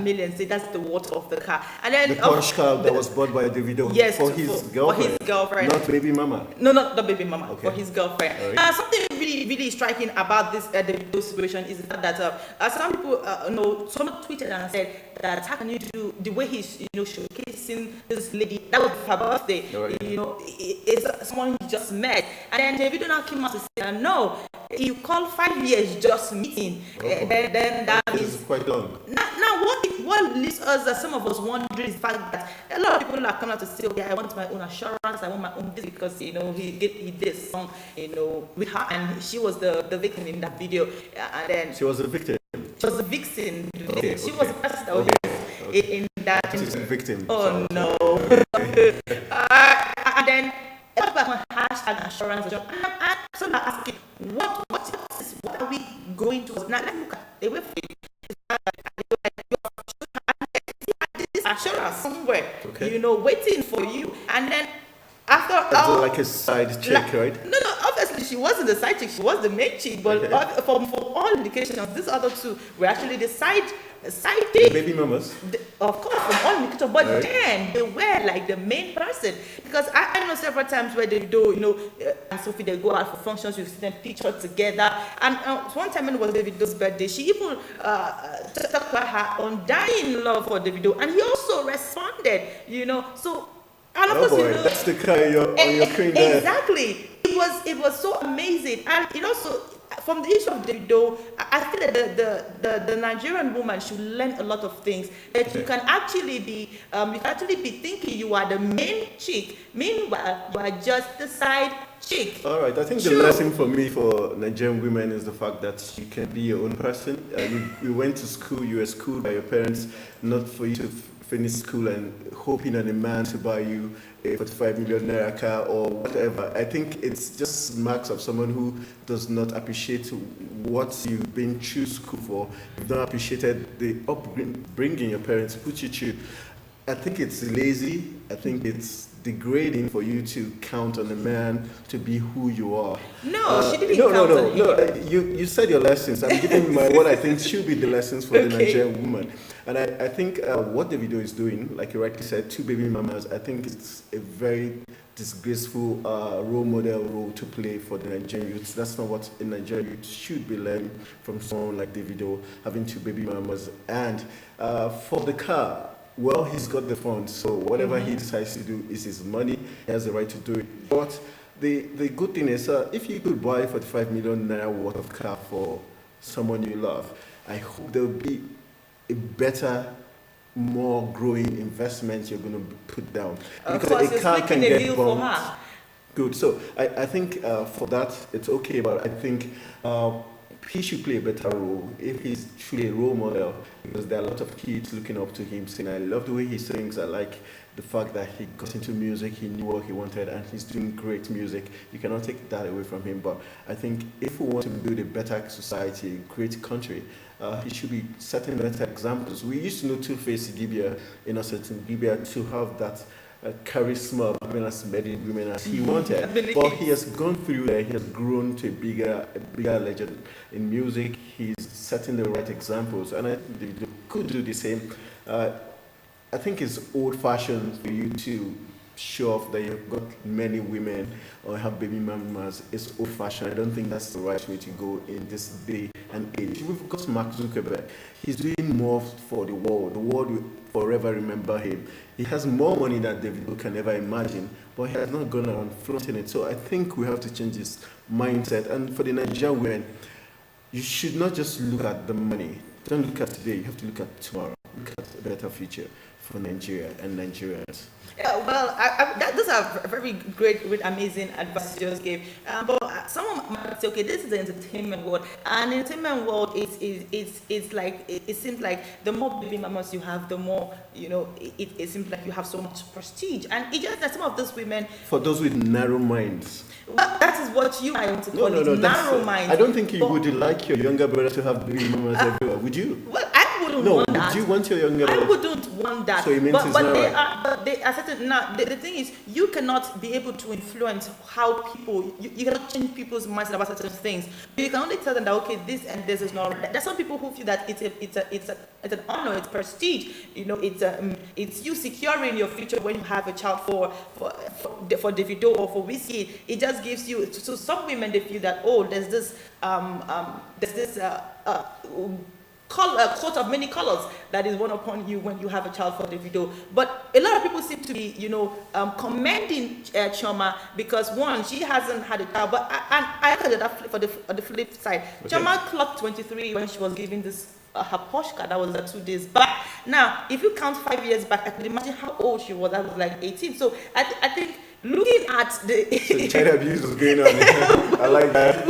S2: million. So that's the worth of the car. And then
S1: The Porsche car that was bought by Davido
S2: yes,
S1: for his girlfriend.
S2: For his girlfriend.
S1: Not baby mama.
S2: No, not the baby mama,
S1: Okay.
S2: for his girlfriend.
S1: Right.
S2: Something really striking about this Davido situation is that some people, someone tweeted and said that how can you do the way he's, showcasing this lady, that was her birthday,
S1: Right.
S2: it's someone he just met. And then Davido now came out to say, no, you call 5 years just meeting. Then that
S1: This
S2: is
S1: is quite long.
S2: now what leaves us, that some of us wondering, is the fact that a lot of people are coming out to say, okay, I want my own assurance, I want my own this, because he did a song, with her, and she was the victim in that video, and then
S1: She was a victim.
S2: she was the vixen.
S1: Okay,
S2: She
S1: okay.
S2: was the person that was in that.
S1: She's a victim.
S2: Oh
S1: so-
S2: no! And then everybody hashtag assurance. And I'm so asking, what are we going to now? Let's look at the way this assurance somewhere,
S1: Okay.
S2: waiting for you, and then after
S1: That's like a side chick, right?
S2: No, obviously she wasn't the side chick, she was the main chick, but
S1: Okay.
S2: from all indications, these other two were actually the side
S1: The
S2: chick.
S1: baby mamas.
S2: Of course, from all indications, but
S1: Right.
S2: then they were like the main person, because I know several times where they do, and Sophie, they go out for functions, you see them pictured together, and one time when it was Davido's birthday, she even talked about her undying love for Davido, and he also responded, so. And of
S1: Oh
S2: course,
S1: boy, that's the car on your screen there.
S2: exactly. It was so amazing, and it also, from the issue of Davido, I feel that the Nigerian woman should learn a lot of things. That you can actually be thinking you are the main chick, meanwhile you are just the side chick.
S1: All right, I think the
S2: True.
S1: lesson for me for Nigerian women is the fact that you can be your own person. You went to school, you were schooled by your parents, not for you to finish school and hoping on a man to buy you a 45 million naira car or whatever. I think it's just marks of someone who does not appreciate what you've been through school for. You've not appreciated the upbringing your parents put you through. I think it's lazy. I think it's degrading for you to count on a man to be who you are.
S2: No, she didn't
S1: No.
S2: count on him.
S1: No, you said your lessons. I'm giving what I think should be the lessons for the
S2: Okay.
S1: Nigerian woman. And I think what Davido is doing, like you rightly said, two baby mamas, I think it's a very disgraceful role model to play for the Nigerian youth. That's not what a Nigerian youth should be learning from someone like Davido, having two baby mamas. And for the car, well, he's got the funds, so whatever he decides to do is his money. He has the right to do it. But the good thing is, if you could buy 45 million naira worth of car for someone you love, I hope there will be a better, more growing investment you're going to put down.
S2: Of
S1: Because
S2: course,
S1: a
S2: he's
S1: car
S2: making
S1: can
S2: a
S1: get
S2: deal for
S1: bumped.
S2: her.
S1: Good. So I think for that, it's okay, but I think he should play a better role if he's truly a role model, because there are a lot of kids looking up to him saying, I love the way he sings, I like the fact that he got into music, he knew what he wanted, and he's doing great music. You cannot take that away from him, but I think if we want to build a better society, a great country, he should be setting better examples. We used to know Two-Face Idibia, Innocent Idibia, to have that charisma of having as many women as he wanted. But he has gone through there, he has grown to a bigger legend in music. He's setting the right examples, and I think they could do the same. I think it's old-fashioned for you to show off that you've got many women or have baby mamas. It's old-fashioned. I don't think that's the right way to go in this day and age. We've got Mark Zuckerberg. He's doing more for the world. The world will forever remember him. He has more money than Davido can ever imagine, but he has not gone around flaunting it. So I think we have to change this mindset. And for the Nigerian women, you should not just look at the money. Don't look at today. You have to look at tomorrow. Look at a better future for Nigeria and Nigerians.
S2: Yeah, well, those are very great, amazing advice you just gave. But someone might say, okay, this is the entertainment world, and entertainment world it's like it seems like the more baby mamas you have, the more it seems like you have so much prestige, and it just that some of those women.
S1: For those with narrow minds.
S2: Well, that is what you might want to call
S1: No,
S2: it, narrow minds.
S1: I don't think you would like your younger brother to have baby mamas everywhere, would you?
S2: Well, I would wouldn't
S1: No,
S2: want
S1: would
S2: that.
S1: you want your young girl?
S2: I wouldn't want that.
S1: So it means
S2: but
S1: it's
S2: but
S1: not
S2: they
S1: right.
S2: are they are certain now. The thing is, you cannot be able to influence how people. You cannot change people's minds about certain things. You can only tell them that okay, this and this is not right. There's some people who feel that it's an honor, it's prestige. You know, it's you securing your future when you have a child for Davido or for Whiskey. It just gives you. So some women they feel that there's this coat of many colors that is worn upon you when you have a child for Davido. But a lot of people seem to be, commending Chioma because one, she hasn't had a child. But I look at that for the flip side.
S1: Okay.
S2: Chioma clocked 23 when she was giving this her Porsche car. That was 2 days back. Now, if you count 5 years back, I could imagine how old she was. That was like 18. So I think. Looking at the
S1: So child abuse was going on. I like that.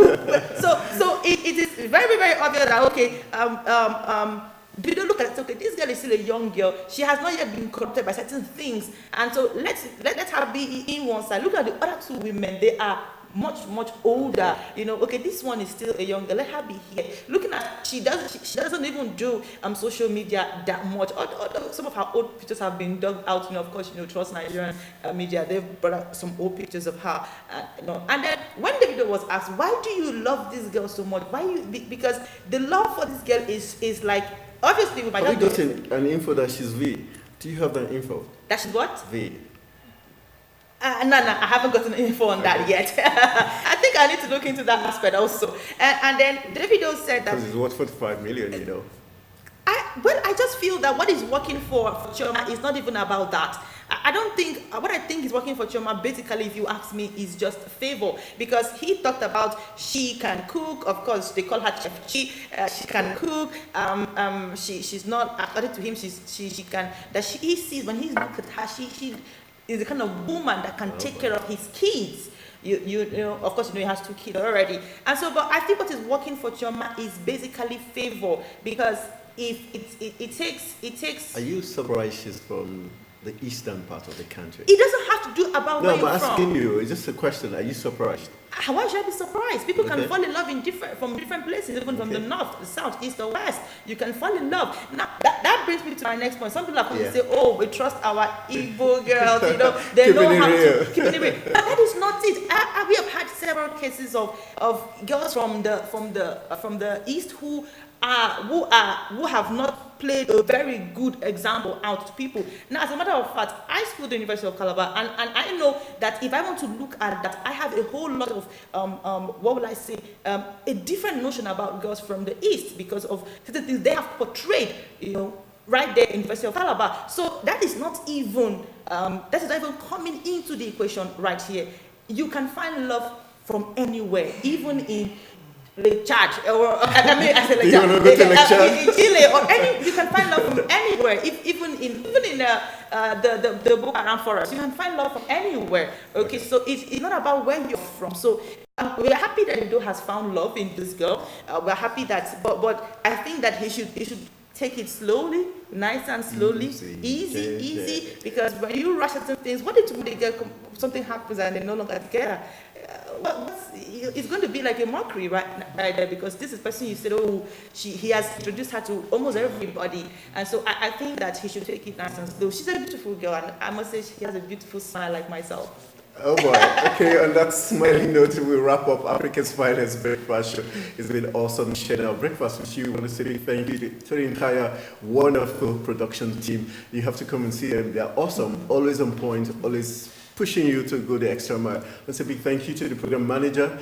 S2: so it is very very obvious that okay you don't look at it, okay, this girl is still a young girl. She has not yet been corrupted by certain things, and so let her be in one side. Look at the other two women; they are much older. Okay, this one is still a young girl. Let her be here. Looking at she doesn't even do social media that much. Although some of her old pictures have been dug out. Of course, trust Nigerian media. They've brought out some old pictures of her. And then when Davido was asked, why do you love this girl so much? Because the love for this girl is like. Obviously, we might
S1: Have
S2: not
S1: you gotten an info that she's V? Do you have that info?
S2: that she's what?
S1: V.
S2: No, I haven't gotten info on that yet. I think I need to look into that aspect also. And then Davido said that.
S1: Because it's worth 45 million,
S2: I just feel that what is working for Chioma is not even about that. I don't think what I think is working for Chioma, basically, if you ask me, is just favor, because he talked about she can cook. Of course, they call her Chef Chi. She can cook. She's not, according to him, she can. He sees when he looks at her, she is the kind of woman that can take care of his kids. Of course, he has 2 kids already, and so. But I think what is working for Chioma is basically favor, because if it takes.
S1: Are you surprised she's from the eastern part of the country?
S2: It doesn't have to do about
S1: No,
S2: where
S1: I'm
S2: you're
S1: asking
S2: from.
S1: you. It's just a question. Are you surprised?
S2: Why should I be surprised? People can
S1: Okay.
S2: fall in love from different places, even from the north, the south, east, or west. You can fall in love. Now that brings me to my next point. Some people are going to say, "Oh, we trust our Igbo girls. They
S1: Keeping
S2: know
S1: it
S2: how
S1: real.
S2: to keep it real." But that is not it. We have had several cases of girls from the east who have not played a very good example out to people. Now, as a matter of fact, I schooled at the University of Calabar, and I know that if I want to look at that, I have a whole lot of what will I say, a different notion about girls from the east because of certain things they have portrayed, right there in University of Calabar. So that is not even coming into the equation right here. You can find love from anywhere, even in Lake Chad, or I said Lake
S1: You wanna go to Lake Chad?
S2: in Chile, or you can find love from anywhere. Even in the Boko Haram forest, you can find love from anywhere. Okay, so it's not about where you're from. So we are happy that Davido has found love in this girl. We're happy that, but I think that he should take it slowly, nice and slowly, easy. Because when you rush certain things, what if they get something happens and they no longer together? It's going to be like a mockery right there, because this is person you said, he has introduced her to almost everybody, and so I think that he should take it nice and slow. She's a beautiful girl, and I must say she has a beautiful smile like myself.
S1: Oh boy. Okay, on that smiling note, we'll wrap up Africa's Finest Breakfast Show. It's been awesome sharing our breakfast with you. I want to say thank you to the entire wonderful production team. You have to come and see them. They're awesome, always on point, always pushing you to go the extra mile. Let's say a big thank you to the program manager,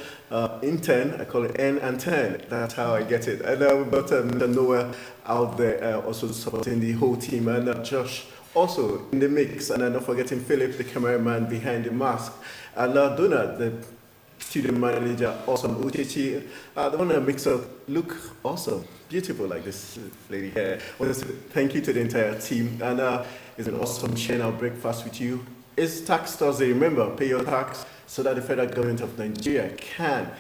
S1: intern, I call it N and 10, that's how I get it. And we've got Noah out there also supporting the whole team, and Josh also in the mix, and I'm not forgetting Philip, the cameraman behind the mask, and Donald, the studio manager, awesome. Uchechi, the one that makes us look awesome, beautiful like this lady here. I want to say thank you to the entire team, and it's been awesome sharing our breakfast with you. It's Tax Thursday. Remember, pay your tax so that the federal government of Nigeria can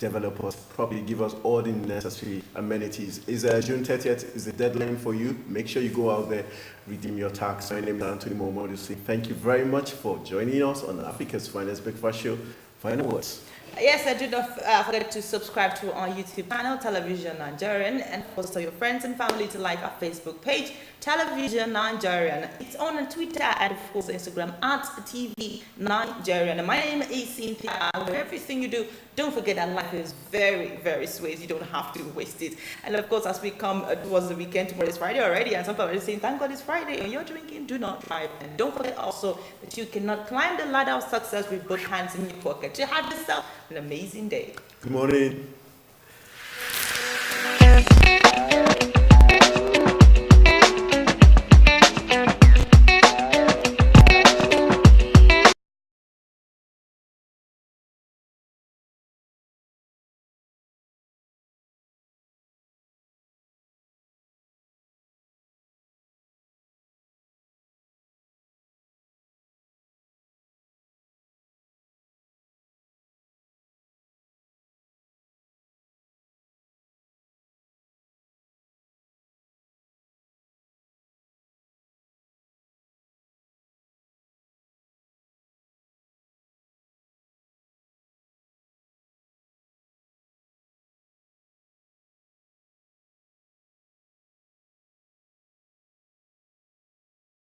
S1: develop us properly, give us all the necessary amenities. Is June 30th is the deadline for you. Make sure you go out there, redeem your tax. My name is Anthony Momodu. Thank you very much for joining us on Africa's Finest Breakfast Show. Final words.
S2: Yes, I do not forget to subscribe to our YouTube channel, Television Nigerian, and also tell your friends and family to like our Facebook page, Television Nigerian. It's on Twitter and of course Instagram at TV Nigerian. And my name is Cynthia. Everything you do, don't forget that life is very, very sweet. You don't have to waste it. And of course, as we come towards the weekend, tomorrow is Friday already, and some people are saying, thank God it's Friday. When you're drinking, do not drive. And don't forget also that you cannot climb the ladder of success with both hands in your pocket. You have yourself an amazing day.
S1: Good morning.